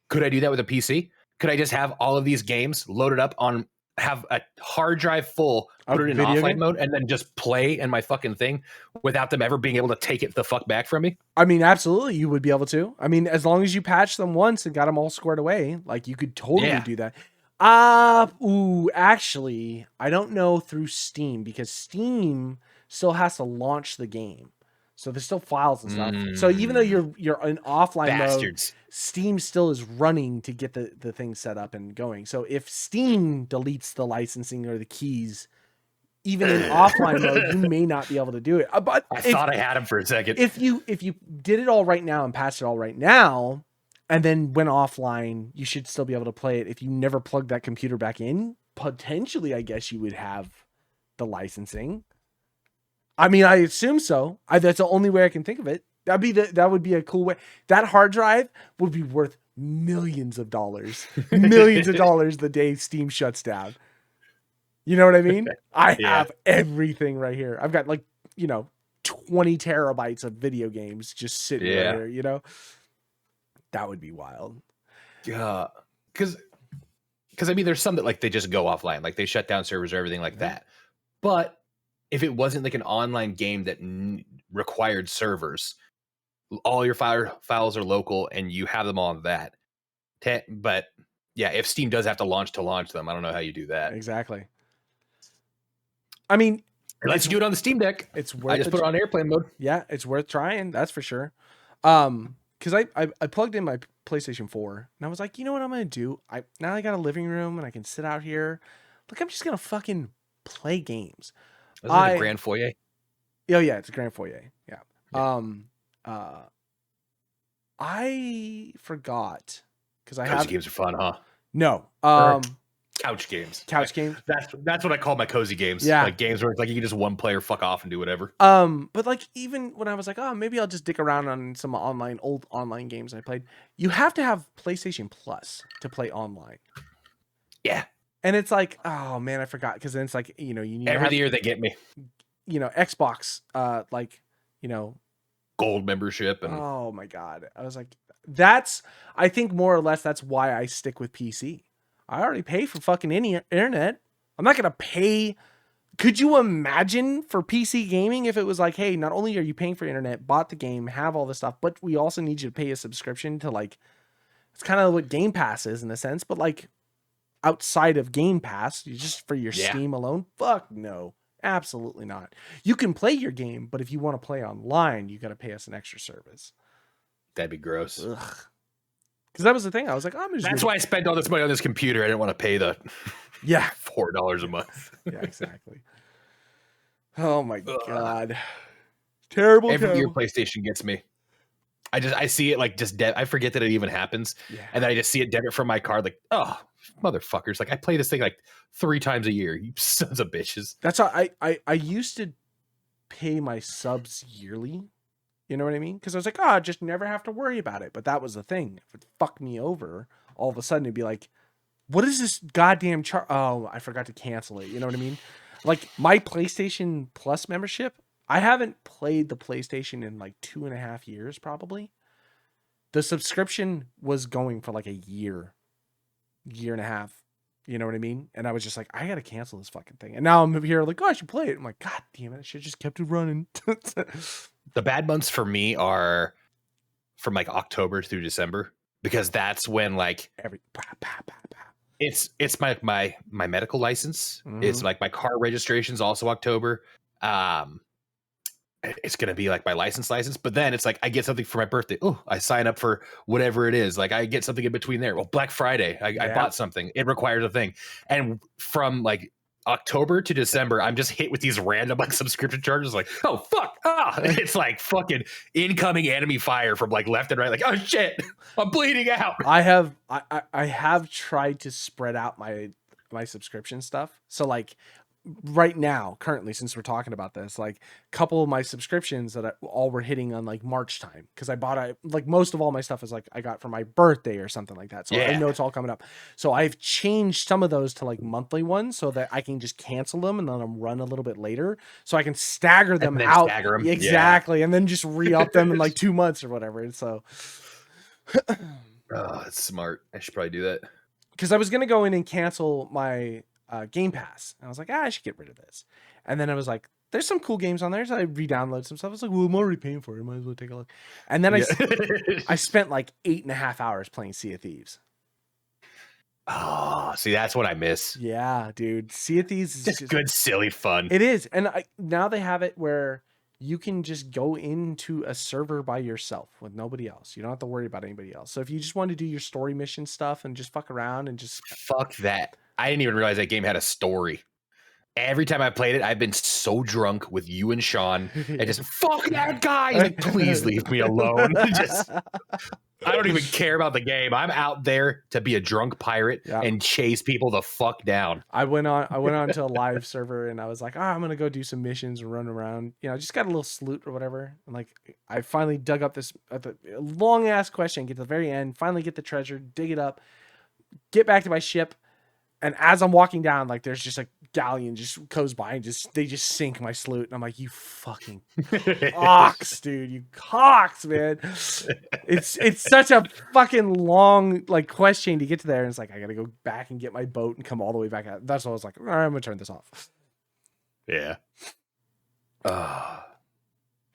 Could I do that with a PC? Could I just have all of these games loaded up on, have a hard drive full, put it in offline mode, and then just play in my fucking thing without them ever being able to take it the fuck back from me? I mean, absolutely, you would be able to. I mean, as long as you patch them once and got them all squared away, like you could totally do that. Actually, I don't know through Steam because Steam still has to launch the game. So there's still files and stuff. So even though you're in offline mode, Steam still is running to get the thing set up and going. So if Steam deletes the licensing or the keys, even in offline mode, you may not be able to do it. But I thought I had him for a second. If you did it all right now and patched it all right now, and then went offline, you should still be able to play it. If you never plugged that computer back in, potentially, I guess you would have the licensing. I mean, I assume so. That's the only way I can think of it. That would be a cool way. That hard drive would be worth millions of dollars the day Steam shuts down. You know what I mean? I have everything right here. I've got 20 terabytes of video games just sitting there, you know? That would be wild. Yeah. Because I mean, there's some that like they just go offline, like they shut down servers or everything like that. But if it wasn't like an online game that required servers, all your files are local and you have them on that. But yeah, if Steam does have to launch them, I don't know how you do that. Exactly. I mean, let's do it on the Steam Deck. It's worth. I just put it on airplane mode. Yeah, it's worth trying. That's for sure. Because I plugged in my PlayStation 4 and I was like, you know what I'm gonna do? Now I got a living room and I can sit out here. Look, I'm just gonna fucking play games. Isn't it a grand foyer? Oh yeah, it's a grand foyer. Yeah. I forgot because cozy games are fun, huh? No. Couch games. Couch games. That's what I call my cozy games. Yeah. Like games where it's like you can just one player fuck off and do whatever. But like even when I was like, oh, maybe I'll just dick around on some old online games I played. You have to have PlayStation Plus to play online. Yeah. And it's like, oh man, I forgot because then it's like, you need every year they get me. Xbox, gold membership and oh my god, I was like, I think more or less that's why I stick with PC. I already pay for fucking internet. I'm not gonna pay. Could you imagine for PC gaming if it was like, hey, not only are you paying for internet, bought the game, have all this stuff, but we also need you to pay a subscription to it's kind of what Game Pass is in a sense, but outside of Game Pass, just for your Steam alone? Fuck no. Absolutely not. You can play your game, but if you want to play online, you got to pay us an extra service. That'd be gross. Because that was the thing. I was like, that's why I spent all this money on this computer. I didn't want to pay the $4 a month. Yeah, exactly. Oh my god. Terrible. Every year PlayStation gets me. I see it like just I forget that it even happens, and then I just see it debit from my card. Like, oh, motherfuckers! Like I play this thing like 3 times a year. You sons of bitches. That's how I used to pay my subs yearly. You know what I mean? Because I was like, oh, I just never have to worry about it. But that was the thing. If it fucked me over, all of a sudden it'd be like, what is this goddamn Oh, I forgot to cancel it. You know what I mean? Like my PlayStation Plus membership, I haven't played the PlayStation in like 2.5 years, probably. The subscription was going for like a year and a half. You know what I mean? And I was just like, I gotta cancel this fucking thing. And now I'm here like, oh, I should play it. I'm like, God damn it, I should just kept it running. The bad months for me are from like October through December, because that's when like it's my medical license. Mm-hmm. It's like my car registration's also October. It's gonna be like my license, but then it's like I get something for my birthday. Oh, I sign up for whatever it is. Like I get something in between there. Well, Black Friday, I bought something. It requires a thing, and from like October to December, I'm just hit with these random like subscription charges. Like, oh fuck, it's like fucking incoming enemy fire from like left and right. Like, oh shit, I'm bleeding out. I have tried to spread out my subscription stuff. So like right now, currently, since we're talking about this, like a couple of my subscriptions that all were hitting on like March time, because I bought like most of all my stuff is like I got for my birthday or something like that. So I know it's all coming up. So I've changed some of those to like monthly ones so that I can just cancel them and then I'm run a little bit later, so I can stagger them out. Exactly, and then just re-up them in like 2 months or whatever. And so, oh, that's smart. I should probably do that. Because I was gonna go in and cancel my Game Pass. And I was like, I should get rid of this. And then I was like, there's some cool games on there. So I re-downloaded some stuff. I was like, well, I'm already paying for it. Might as well take a look. And then I spent like 8.5 hours playing Sea of Thieves. Oh, see, that's what I miss. Yeah, dude. Sea of Thieves is just good, silly fun. It is. And now they have it where you can just go into a server by yourself with nobody else. You don't have to worry about anybody else. So if you just want to do your story mission stuff and just fuck around and just... Fuck that. I didn't even realize that game had a story. Every time I played it, I've been so drunk with you and Sean and just fuck that guy. Like, please leave me alone. I don't even care about the game. I'm out there to be a drunk pirate and chase people the fuck down. I went on to a live server and I was like, I'm gonna go do some missions and run around. You know, I just got a little salute or whatever. And like, I finally dug up this long ass question. Get to the very end. Finally get the treasure. Dig it up. Get back to my ship. And as I'm walking down, like there's just a galleon just goes by and they just sink my sloot. And I'm like, you fucking cocks, dude. You cocks, man. It's such a fucking long like quest chain to get to there. And it's like, I got to go back and get my boat and come all the way back out. That's what I was like, all right, I'm going to turn this off. Yeah.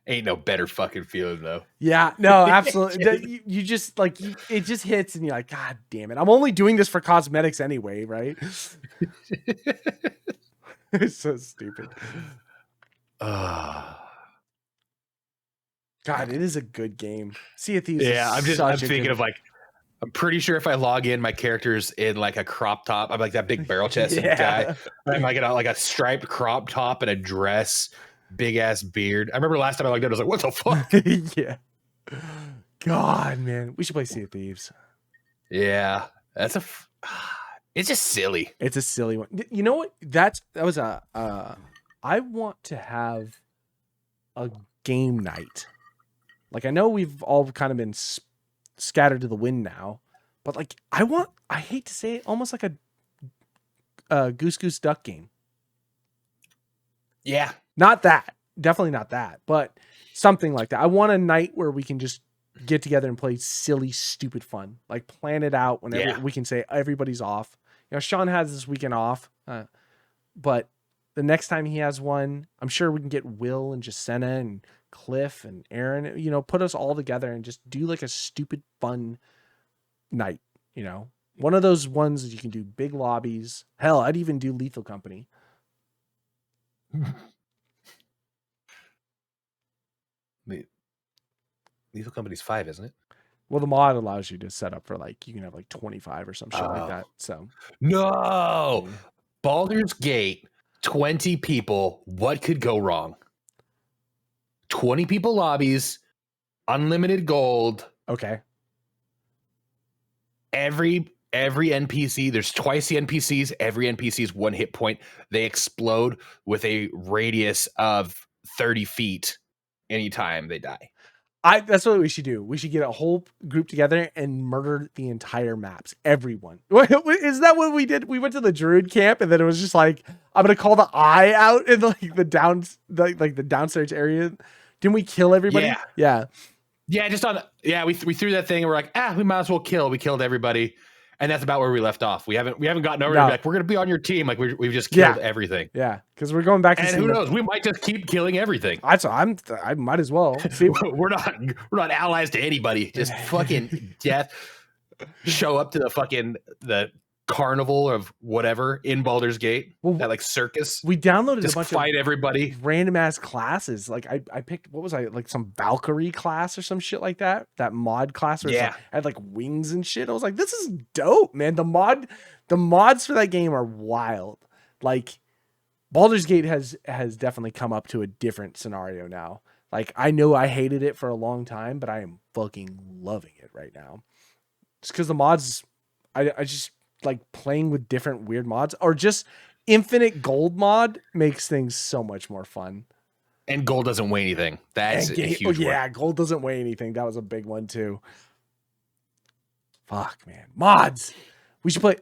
Ain't no better fucking feeling though. Yeah, no, absolutely. You just like, it just hits and you're like, God damn it. I'm only doing this for cosmetics anyway, right? It's so stupid. God, it is a good game. Sea of Thieves. Yeah, I'm thinking of like, I'm pretty sure if I log in, my character's in like a crop top. I'm like that big barrel chest guy. I'm like a striped crop top and a dress. Big ass beard. I remember last time I looked at it, I was like, what the fuck? Yeah. God, man. We should play Sea of Thieves. Yeah. It's just silly. It's a silly one. You know what? That was I want to have a game night. Like, I know we've all kind of been scattered to the wind now, but like, I hate to say it, almost like a Goose Goose Duck game. Yeah. Not that. Definitely not that. But something like that. I want a night where we can just get together and play silly, stupid fun. Like plan it out whenever we can say everybody's off. You know, Sean has this weekend off. But the next time he has one, I'm sure we can get Will and Jacenna and Cliff and Aaron, you know, put us all together and just do like a stupid fun night, you know. One of those ones that you can do big lobbies. Hell, I'd even do Lethal Company. Lethal Company's 5, isn't it? Well, the mod allows you to set up for like, you can have like 25 or some shit like that. So no, Baldur's Gate, 20 people. What could go wrong? 20 people lobbies, unlimited gold. Okay. Every NPC, there's twice the NPCs. Every NPC is 1 hit point. They explode with a radius of 30 feet anytime they die. That's what we should do. We should get a whole group together and murder the entire maps. Everyone. Is that what we did? We went to the Druid camp and then it was just like, I'm gonna call the eye out in like the downstairs area. Didn't we kill everybody? Yeah. Yeah. Yeah, we threw that thing and we're like, we might as well kill. We killed everybody. And that's about where we left off. We haven't gotten over to be like, we're gonna be on your team. Like we've just killed everything. Yeah, because we're going back to and who knows, we might just keep killing everything. I might as well. See, we're not allies to anybody. Just fucking death. Show up to the carnival of whatever in Baldur's Gate. That like circus. We downloaded just a bunch fight of everybody. Random ass classes. Like I picked, what was I, like some Valkyrie class or some shit like that. That mod class where I had like wings and shit. I was like, this is dope, man. The mods for that game are wild. Like Baldur's Gate has definitely come up to a different scenario now. Like I know I hated it for a long time, but I am fucking loving it right now. Just because the mods, I just like playing with different weird mods, or just infinite gold mod makes things so much more fun. And gold doesn't weigh anything. That's a huge one. Yeah, gold doesn't weigh anything. That was a big one too. Fuck, man. Mods. We should play.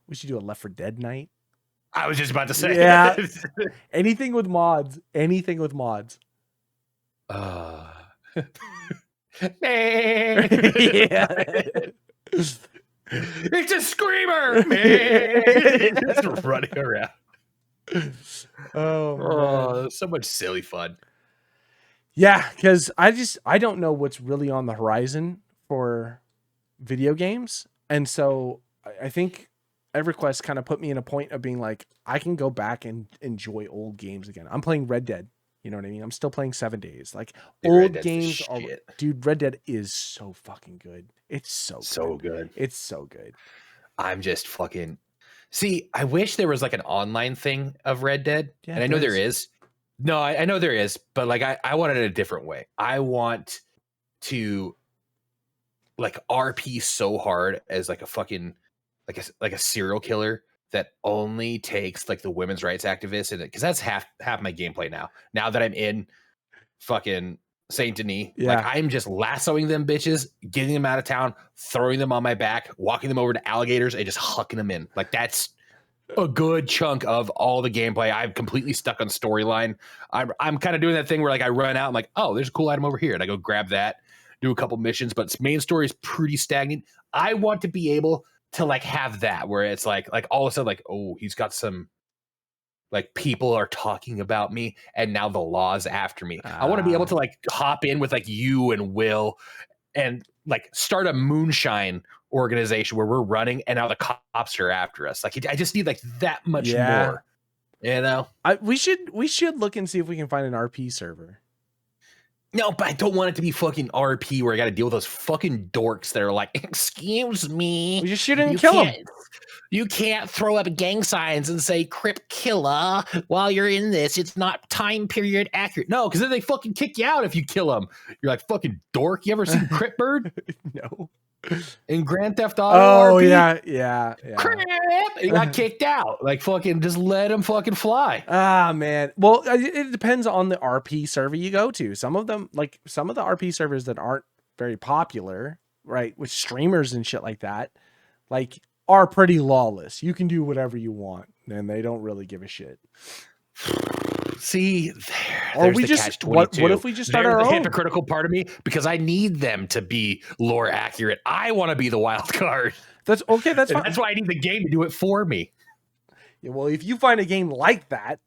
We should do a Left 4 Dead night. I was just about to say. Yeah. Anything with mods. Anything with mods. Yeah. It's a screamer, man. Just running around. Oh, so much silly fun. Yeah, because I don't know what's really on the horizon for video games. And so I think EverQuest kind of put me in a point of being like, I can go back and enjoy old games again. I'm playing Red Dead. You know what I mean? I'm still playing 7 Days. Like old games are, dude, Red Dead is so fucking good. It's so good. It's so good. I'm just fucking see. I wish there was like an online thing of Red Dead. Yeah, and I know there is. No, I know there is, but like I want it a different way. I want to like RP so hard as like a fucking like a serial killer that only takes like the women's rights activists in it, because that's half my gameplay now. Now that I'm in fucking Saint Denis, like I'm just lassoing them bitches, getting them out of town, throwing them on my back, walking them over to alligators, and just hucking them in. Like that's a good chunk of all the gameplay. I'm completely stuck on storyline. I'm kind of doing that thing where like I run out, I'm like, oh, there's a cool item over here, and I go grab that, do a couple missions, but main story is pretty stagnant. I want to be able to like have that where it's like all of a sudden like, oh, he's got some like people are talking about me and now the law's after me. I want to be able to like hop in with like you and Will and like start a moonshine organization where we're running and now the cops are after us. Like I just need like that much more, you know? We should look and see if we can find an RP server. No, but I don't want it to be fucking RP where I got to deal with those fucking dorks that are like, excuse me. We just shoot and kill them. You can't throw up gang signs and say Crip Killer while you're in this. It's not time period accurate. No, because then they fucking kick you out if you kill them. You're like, fucking dork. You ever seen Crip Bird? No. In Grand Theft Auto RP? Yeah. Crip! And he got kicked out. Like, fucking just let him fucking fly. Ah, man. Well, it depends on the RP server you go to. Some of them, like some of the RP servers that aren't very popular, right, with streamers and shit like that, like are pretty lawless. You can do whatever you want, and they don't really give a shit. See, or we just what if we just start our own? Hypocritical part of me, because I need them to be lore accurate. I want to be the wild card. That's okay. That's fine. That's why I need the game to do it for me. Yeah, well, if you find a game like that,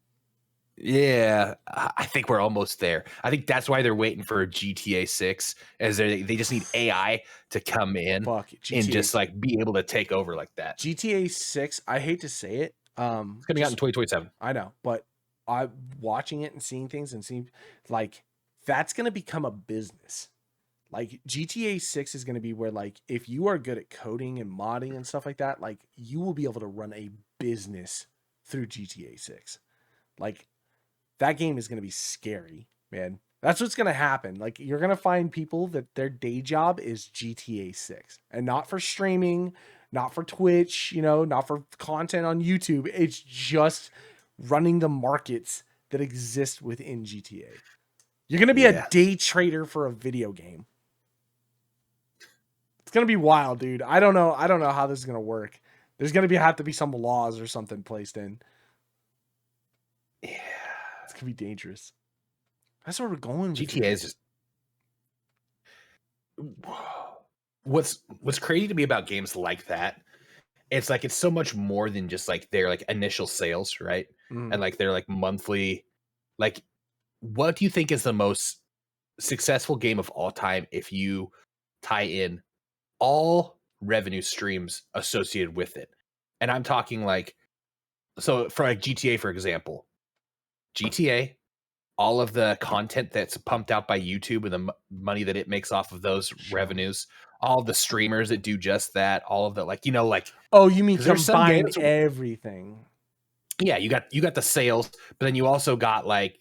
yeah, I think we're almost there. I think that's why they're waiting for GTA 6, as they just need AI to come in and just like be able to take over like that. GTA 6, I hate to say it, it's coming out in 2027. I know, but I'm watching it and seeing things and seeing like that's going to become a business. Like GTA 6 is going to be where like if you are good at coding and modding and stuff like that, like you will be able to run a business through GTA 6. Like that game is going to be scary, man. That's what's going to happen. Like, you're going to find people that their day job is GTA 6, and not for streaming, not for Twitch, not for content on YouTube. It's just running the markets that exist within GTA. You're going to be a day trader for a video game. It's going to be wild, dude. I don't know how this is going to work. There's going to have to be some laws or something placed in. Yeah. It's going to be dangerous. That's where we're going. GTA is just... What's crazy to me about games like that, it's like it's so much more than just like their like initial sales, right? And like their like monthly, like, what do you think is the most successful game of all time if you tie in all revenue streams associated with it? And I'm talking like, so for like GTA, for example, GTA, all of the content that's pumped out by YouTube and the money that it makes off of those revenues, all of the streamers that do just that, all of the like, oh, you mean combine everything? Yeah, you got the sales, but then you also got like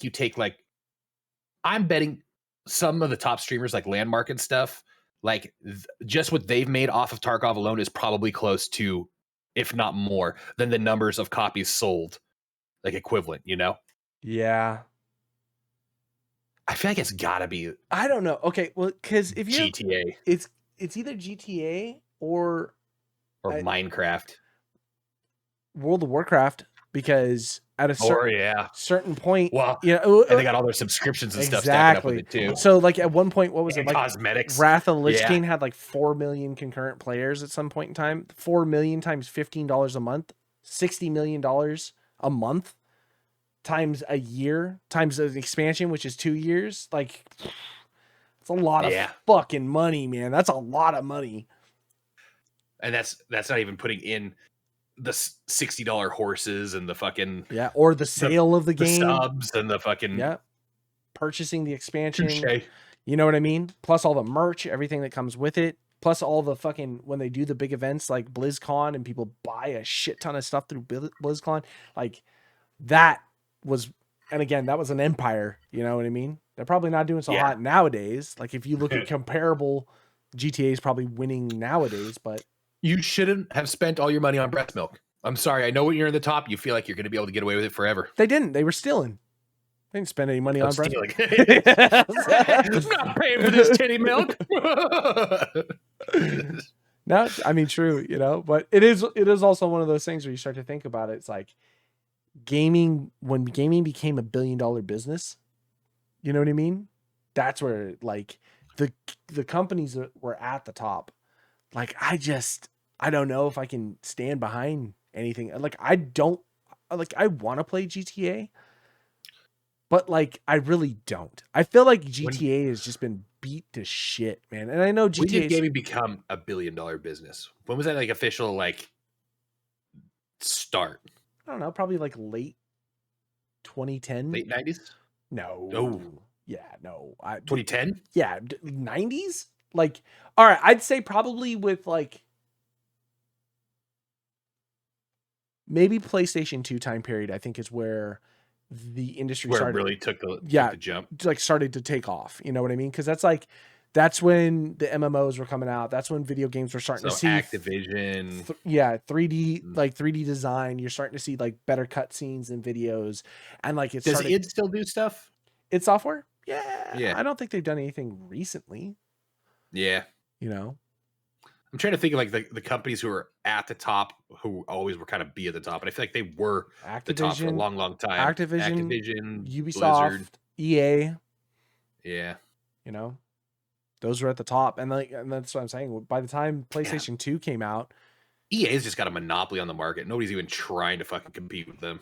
you take like, I'm betting some of the top streamers like Landmark and stuff, like just what they've made off of Tarkov alone is probably close to, if not more, than the numbers of copies sold, like equivalent, Yeah. I feel like it's gotta be. I don't know. Okay, well, because if you GTA, it's either GTA or Minecraft, World of Warcraft, because at a certain point, well, and they got all their subscriptions and stuff stacking up with it too. So, like at one point, what was it? Like cosmetics. Wrath of the Lich King had like 4 million concurrent players at some point in time. 4 million times $15 a month, $60 million a month. Times a year, times an expansion, which is 2 years. Like, it's a lot of fucking money, man. That's a lot of money. And that's not even putting in the $60 horses and the fucking or the sale of the game, the subs and the fucking purchasing the expansion. You know what I mean? Plus all the merch, everything that comes with it. Plus all the fucking, when they do the big events like BlizzCon and people buy a shit ton of stuff through BlizzCon, like that was, and again, that was an empire, you know what I mean? They're probably not doing so hot nowadays. Like if you look at comparable, GTA is probably winning nowadays, but you shouldn't have spent all your money on breast milk. I'm sorry. I know when you're in the top, you feel like you're going to be able to get away with it forever. They didn't. They were stealing. They didn't spend any money on breast milk. I'm not paying for this titty milk. No, I mean, true, but it is also one of those things where you start to think about it. It's like, when gaming became $1 billion business, you know what I mean? That's where like the companies that were at the top, like I don't know if I can stand behind anything. Like I want to play GTA, but like I really don't. I feel like GTA has just been beat to shit, man. And I know GTA. When did gaming become $1 billion business? When was that like official like start? I don't know, probably like late 2010. Late 90s? No. Oh. Yeah, no. 2010? Yeah, 90s? Like, all right, I'd say probably with like maybe PlayStation 2 time period, I think is where the industry started. Really took the jump. Like started to take off. You know what I mean? Because that's when the MMOs were coming out. That's when video games were starting to see Activision. 3D, like 3D design. You're starting to see like better cutscenes and videos. And like does it still do stuff? Id Software? Yeah. I don't think they've done anything recently. Yeah. I'm trying to think of like the companies who are at the top, who always were kind of be at the top, but I feel like they were the top for a long, long time. Activision, Ubisoft, Blizzard. EA. Yeah. Those were at the top, and that's what I'm saying. By the time PlayStation 2 came out, EA's just got a monopoly on the market. Nobody's even trying to fucking compete with them.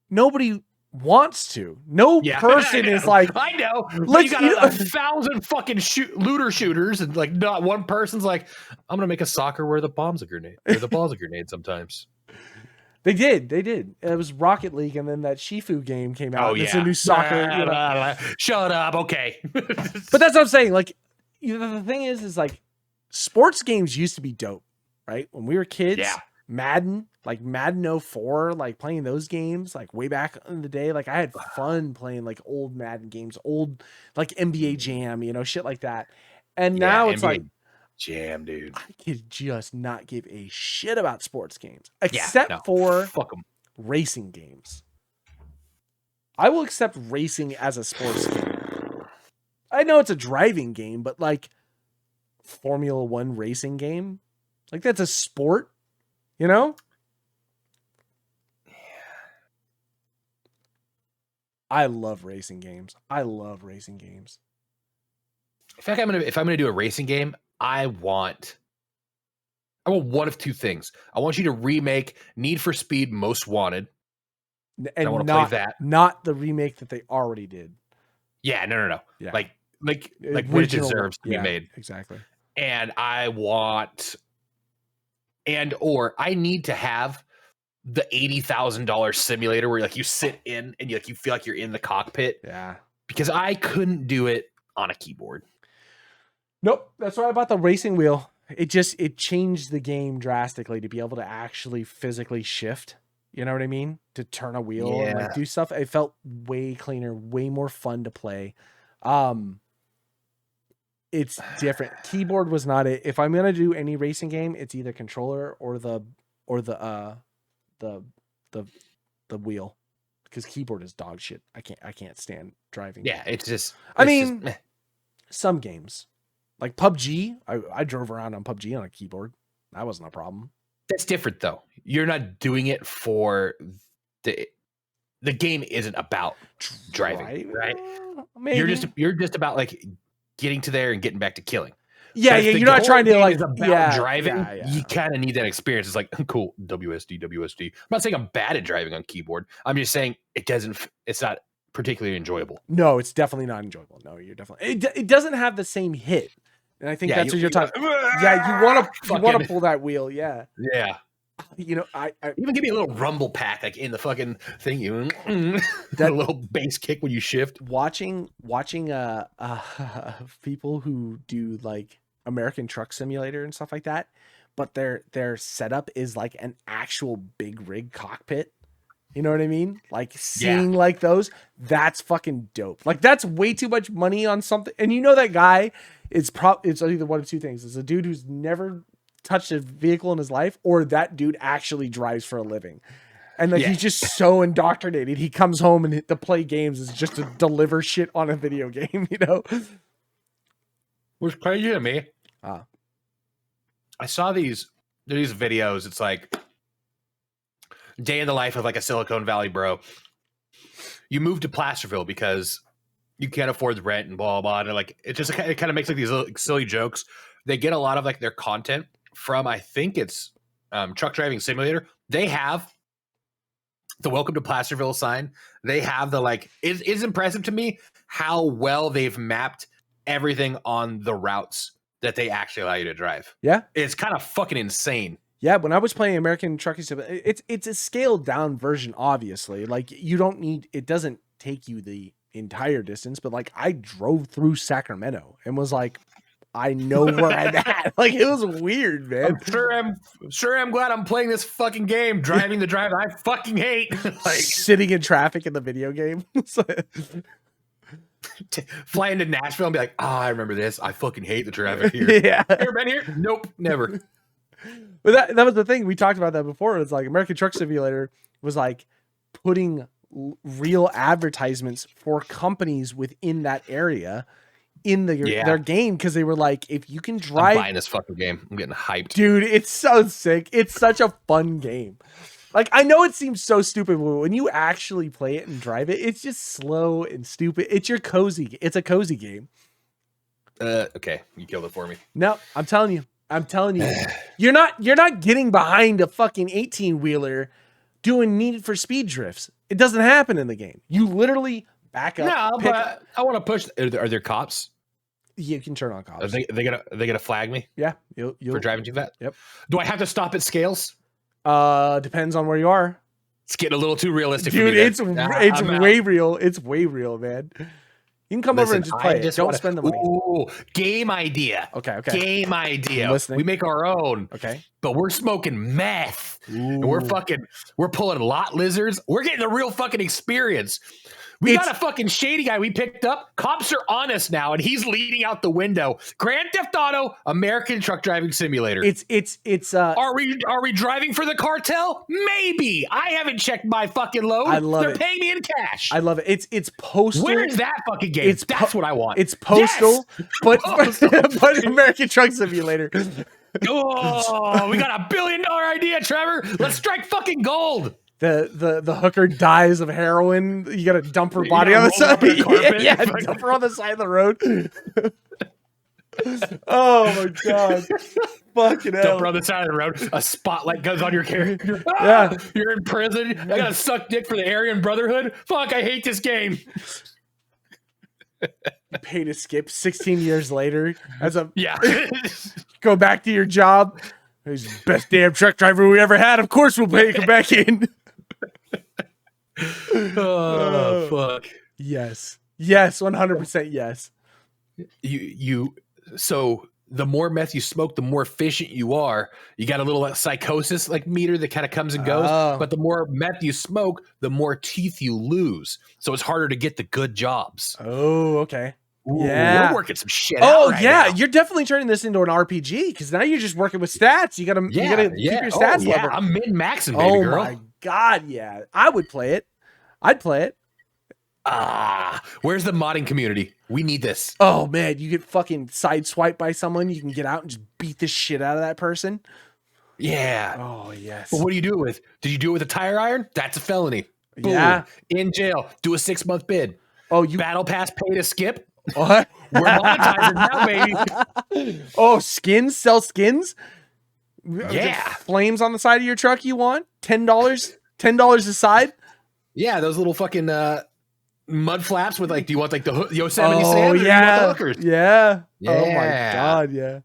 Nobody wants to. No person is like, I know. You got 1,000 fucking looter shooters, and like not one person's like, I'm gonna make a soccer where the bomb's a grenade, or the ball's a grenade. Sometimes they did. It was Rocket League, and then that Shifu game came out. It's a new soccer. Shut up. Okay, but that's what I'm saying. Like, the thing is like, sports games used to be dope, right? When we were kids, Madden, like Madden 04, like playing those games, like way back in the day. Like I had fun playing like old Madden games, old like NBA Jam, you know, shit like that. And now it's NBA like Jam, dude. I could just not give a shit about sports games Yeah, except no, for fuck them. racing games. I will accept racing as a sports game. I know it's a driving game, but like Formula One racing game, like that's a sport, you know? I love racing games. I love racing games. In fact, if I'm gonna do a racing game, I want one of two things. I want you to remake Need for Speed Most Wanted. And I want to play that. Not the remake that they already did. Yeah, no. Yeah. Like Original what it deserves to be made. Exactly. And I want, or I need to have the $80,000 simulator where like you sit in and you feel like you're in the cockpit. Yeah. Because I couldn't do it on a keyboard. Nope. That's why I bought the racing wheel. It changed the game drastically to be able to actually physically shift. You know what I mean? To turn a wheel and like do stuff. It felt way cleaner, way more fun to play. It's different. Keyboard was not it. If I'm gonna do any racing game, it's either controller or the wheel, because keyboard is dog shit. I can't stand driving. Yeah, some games like PUBG. I drove around on PUBG on a keyboard. That wasn't a problem. That's different though. You're not doing it for the game isn't about driving, right? Maybe. You're just about like getting to there and getting back to killing. Yeah, you're not trying to like driving. Yeah. You kind of need that experience. It's like cool, WSD. I'm not saying I'm bad at driving on keyboard. I'm just saying it's not particularly enjoyable. No, it's definitely not enjoyable. No, you're definitely it doesn't have the same hit. And I think that's what you're talking. Yeah, you want to pull that wheel. Yeah. Yeah. You know, I even give me a little rumble pack like in the fucking thing. That little bass kick when you shift. Watching people who do like American Truck Simulator and stuff like that, but their setup is like an actual big rig cockpit. You know what I mean? Like seeing like those, that's fucking dope. Like that's way too much money on something. And you know that guy is it's either one of two things. It's a dude who's never touched a vehicle in his life, or that dude actually drives for a living. And like he's just so indoctrinated. He comes home and to play games is just to deliver shit on a video game, you know? What's crazy to me? I saw these videos. It's like day in the life of like a Silicon Valley bro. You move to Placerville because you can't afford the rent and blah, blah, blah. And like, it kind of makes like these little silly jokes. They get a lot of like their content from, I think it's Truck Driving Simulator. They have the Welcome to Placerville sign. They have the like, it's impressive to me how well they've mapped everything on the routes that they actually allow you to drive. Yeah. It's kind of fucking insane. Yeah, when I was playing American Trucking Simulator, it's a scaled down version, obviously. Like it doesn't take you the entire distance, but like I drove through Sacramento and was like, I know where I'm at. Like it was weird, man. I'm glad I'm playing this fucking game, driving the drive I fucking hate. Like sitting in traffic in the video game. Fly into Nashville and be like, I remember this. I fucking hate the traffic here. Yeah. Ever been here? Nope, never. But that was the thing. We talked about that before. It's like American Truck Simulator was like putting real advertisements for companies within that area in their game, because they were like, if you can drive, I'm buying this fucking game. I'm getting hyped. Dude, it's so sick. It's such a fun game. Like, I know it seems so stupid, but when you actually play it and drive it, it's just slow and stupid. It's a cozy game. Okay, you killed it for me. No, I'm telling you. You're not getting behind a fucking 18-wheeler doing Need for Speed drifts. It doesn't happen in the game. You literally back up. No, but I want to push. Are there cops? You can turn on cops. Are they gonna flag me? Yeah, you'll for driving too fast. Yep. Do I have to stop at scales? Depends on where you are. It's getting a little too realistic, dude. For me, it's way real. It's way real, man. You can come over and just play it. Don't spend the money. Ooh, game idea. Okay. Game idea. I'm listening. We make our own. Okay. But we're smoking meth. Ooh. And we're pulling lot lizards. We're getting the real fucking experience. We got a fucking shady guy we picked up. Cops are on us now, and he's leaning out the window. Grand Theft Auto, American Truck Driving Simulator. Are we driving for the cartel? Maybe. I haven't checked my fucking load. I love it. They're paying me in cash. I love it. It's postal. Where is that fucking game? That's what I want. It's postal, but American Truck Simulator. Oh, we got $1 billion idea, Trevor. Let's strike fucking gold. The hooker dies of heroin. You gotta dump her body on the side. Yeah, dump her on the side of the road. Oh my god. Fucking hell. Dump her on the side of the road. A spotlight goes on your character. Yeah. You're in prison. I gotta suck dick for the Aryan Brotherhood. Fuck, I hate this game. Pay to skip 16 years later as a yeah. Go back to your job. He's the best damn truck driver we ever had. Of course we'll pay you come back in. Oh fuck. Yes. Yes, 100% yes. So the more meth you smoke, the more efficient you are. You got a little psychosis like meter that kind of comes and goes. But the more meth you smoke, the more teeth you lose. So it's harder to get the good jobs. Oh, okay. Ooh, yeah, we're working some shit out right yeah, now. You're definitely turning this into an RPG because now you're just working with stats. You gotta keep your stats level. I'm min-maxing, baby girl. Oh my god, yeah. I would play it. I'd play it. Where's the modding community? We need this. Oh man, you get fucking sideswiped by someone, you can get out and just beat the shit out of that person. Yeah. Oh yes. But what do you do it with? Did you do it with a tire iron? That's a felony. Boom. Yeah. In jail. Do a 6-month bid. Oh, you battle pass pay to skip? What? We're monetizing now, baby. Oh, skins? Sell skins? Yeah. Flames on the side of your truck you want? $10? $10 a side? Yeah, those little fucking mud flaps with like, do you want like the Yosemite sand? Oh, yeah. Yeah. Yeah. Oh my god, yeah.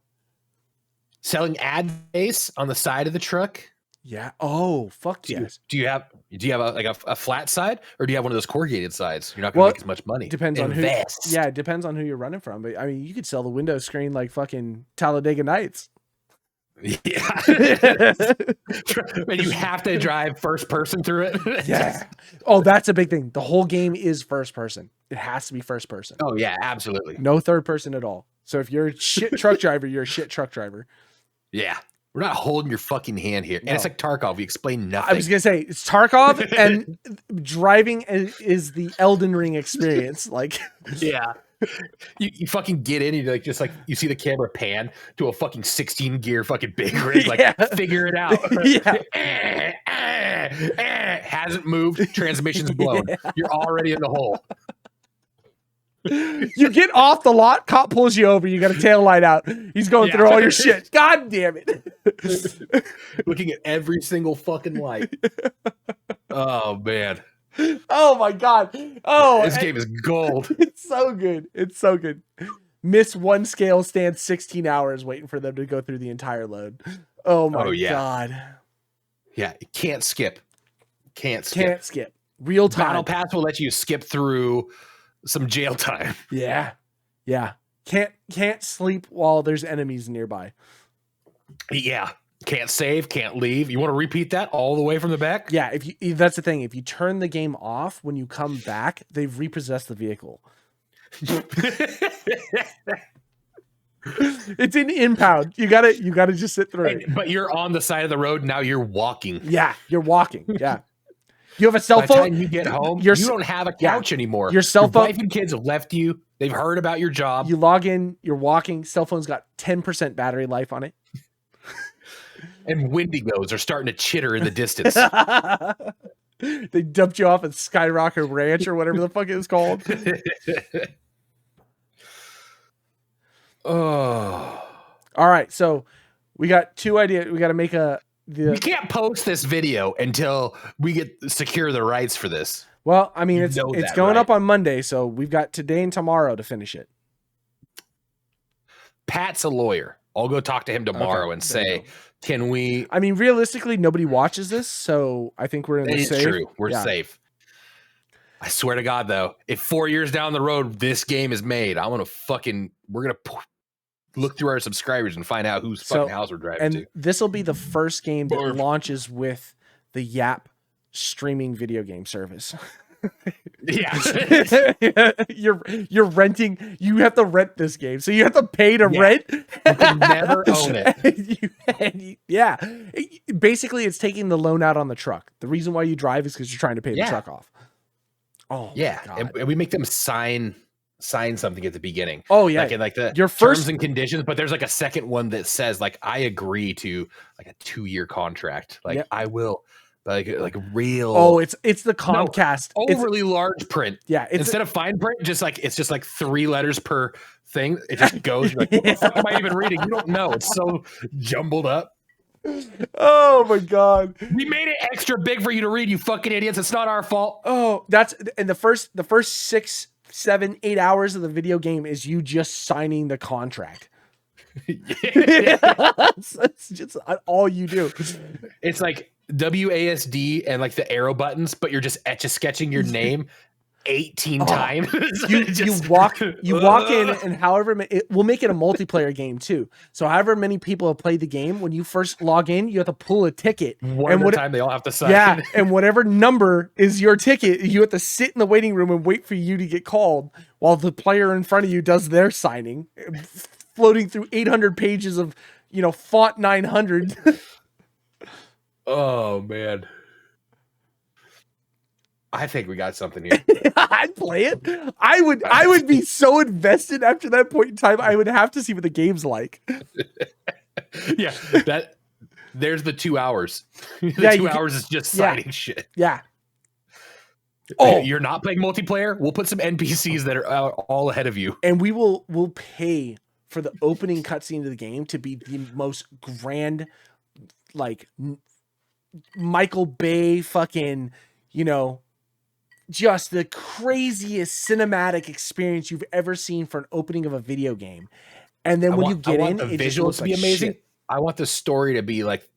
Selling ad face on the side of the truck? Yeah. Oh, fuck yes. Do you have a flat side, or do you have one of those corrugated sides? You're not going to make as much money. Depends on who. Yeah, it depends on who you're running from. But I mean, you could sell the window screen like fucking Talladega Nights. Yeah. And you have to drive first person through it. Yeah. Oh, that's a big thing. The whole game is first person. It has to be first person. Oh yeah, absolutely. No third person at all. So if you're a shit truck driver, you're a shit truck driver. Yeah. We're not holding your fucking hand here. No. And it's like Tarkov. We explain nothing. I was going to say, it's Tarkov and driving is the Elden Ring experience. Like, yeah. You fucking get in and you're like, you see the camera pan to a fucking 16 gear fucking big rig. Like, figure it out. Yeah. Hasn't moved. Transmission's blown. Yeah. You're already in the hole. You get off the lot, cop pulls you over, you got a tail light out. He's going through all your shit. God damn it. Looking at every single fucking light. Oh man. Oh my god. Oh, this game is gold. It's so good. It's so good. Miss one scale, stand 16 hours waiting for them to go through the entire load. Oh my god. Yeah, you can't skip. Can't skip. Real time. Battle Pass will let you skip through some jail time. Yeah. Yeah. Can't sleep while there's enemies nearby. Yeah. Can't save, can't leave. You want to repeat that all the way from the back? Yeah, that's the thing. If you turn the game off when you come back, they've repossessed the vehicle. It's an impound. You gotta just sit through it. But you're on the side of the road, now you're walking. Yeah, you're walking. Yeah. You have a cell phone. By the time you get home, you don't have a couch anymore. Your cell phone. Your wife and kids have left you. They've heard about your job. You log in, you're walking, cell phone's got 10% battery life on it. And Wendigos are starting to chitter in the distance. They dumped you off at Skyrocket Ranch or whatever the fuck it was called. Oh. All right, so we got two ideas. We got to make we can't post this video until we secure the rights for this. Well, I mean, it's going up on Monday, so we've got today and tomorrow to finish it. Pat's a lawyer. I'll go talk to him tomorrow and say, can we? I mean, realistically, nobody watches this, so I think we're in the safe. It's true. We're safe. I swear to God, though, if 4 years down the road this game is made, we're gonna look through our subscribers and find out whose fucking house we're driving to. And this will be the first game that launches with the Yap streaming video game service. Yeah. You're renting. You have to rent this game, so you have to pay to rent. You can never own it. Yeah. Basically, it's taking the loan out on the truck. The reason why you drive is because you're trying to pay the truck off. Oh yeah, and we make them sign something at the beginning. Oh yeah, like the your first terms and conditions. But there's like a second one that says like I agree to like a 2-year contract. Like I will. Like real. Oh, it's the Comcast overly large print. Yeah, instead of fine print, it's just like 3 letters per thing. It just goes. You're like, what the fuck am I even reading? You don't know. It's so jumbled up. Oh my God, we made it extra big for you to read, you fucking idiots. It's not our fault. Oh, and the first 6, 7, 8 hours of the video game is you just signing the contract. It's just all you do. It's like WASD and like the arrow buttons, but you're just etch-a-sketching your name 18 times. You walk in, and however we'll make it a multiplayer game too. So however many people have played the game, when you first log in, you have to pull a ticket. One at a time, they all have to sign. Yeah, and whatever number is your ticket, you have to sit in the waiting room and wait for you to get called while the player in front of you does their signing, floating through 800 pages of font 900. Oh man, I think we got something here. I'd play it. I would be so invested after that point in time. I would have to see what the game's like. Yeah, there's the 2 hours. The 2 hours is just signing shit. Yeah. Oh, you're not playing multiplayer? We'll put some NPCs that are all ahead of you, and we'll pay for the opening cutscene of the game to be the most grand, like Michael Bay fucking, just the craziest cinematic experience you've ever seen for an opening of a video game. And then when you get in, the it visuals just to be like amazing. Shit. I want the story to be like,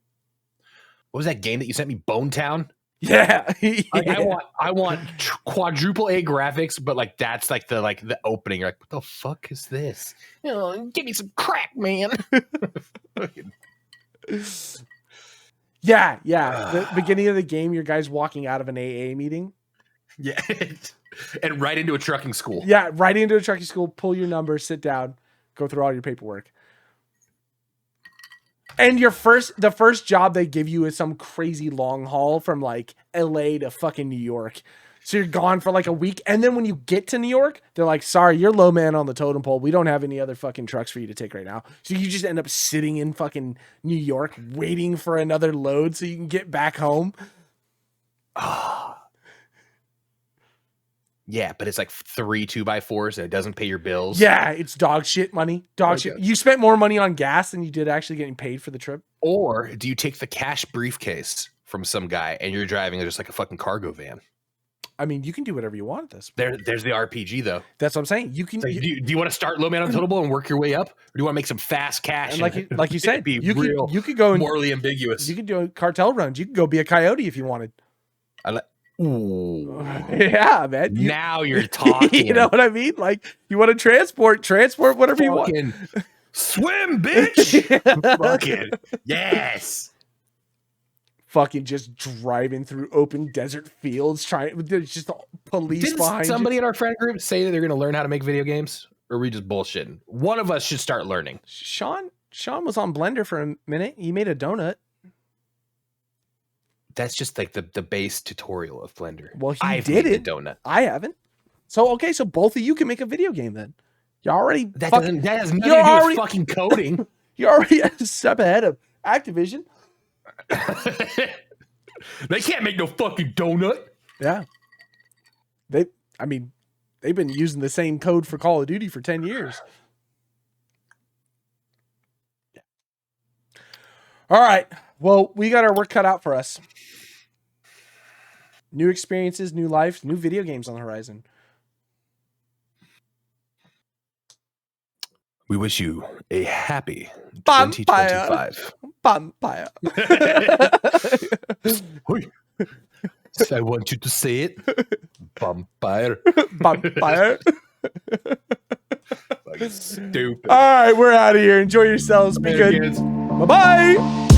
what was that game that you sent me? Bone Town? Yeah. I want quadruple A graphics, but like that's like the opening. You're like, what the fuck is this? Give me some crack, man. Yeah. The beginning of the game, your guy's walking out of an AA meeting. Yeah. And right into a trucking school. Yeah, right into a trucking school, pull your number, sit down, go through all your paperwork. And the first job they give you is some crazy long haul from like LA to fucking New York. So you're gone for like a week. And then when you get to New York, they're like, sorry, you're low man on the totem pole. We don't have any other fucking trucks for you to take right now. So you just end up sitting in fucking New York waiting for another load so you can get back home. Yeah, but it's like 3 2x4s and it doesn't pay your bills. Yeah, it's dog shit money. Dog shit. You spent more money on gas than you did actually getting paid for the trip. Or do you take the cash briefcase from some guy and you're driving just like a fucking cargo van? I mean, you can do whatever you want at this. There's the RPG though. That's what I'm saying. You can. So do you want to start low man on the totem pole and work your way up, or do you want to make some fast cash? And like you said, you could go morally ambiguous. You could do cartel runs. You could go be a coyote if you wanted. Ooh. Yeah, man. Now you're talking. You know what I mean? Like you want to transport whatever you want. Swim, bitch. Fucking yes. Fucking just driving through open desert fields, there's just police behind somebody in our friend group say that they're going to learn how to make video games, or are we just bullshitting? One of us should start learning. Sean was on Blender for a minute. He made a donut. That's just like the base tutorial of Blender. Well, I've did made it. a donut. I haven't. So both of you can make a video game then. You already that has nothing to do with fucking coding. You're already a step ahead of Activision. They can't make no fucking donut. Yeah. They've been using the same code for Call of Duty for 10 years. Yeah. All right. Well, we got our work cut out for us. New experiences, new life, new video games on the horizon. We wish you a happy 2025. Vampire. I want you to say it. Vampire. Vampire. Fucking stupid. All right, we're out of here. Enjoy yourselves. Be good. Bye-bye.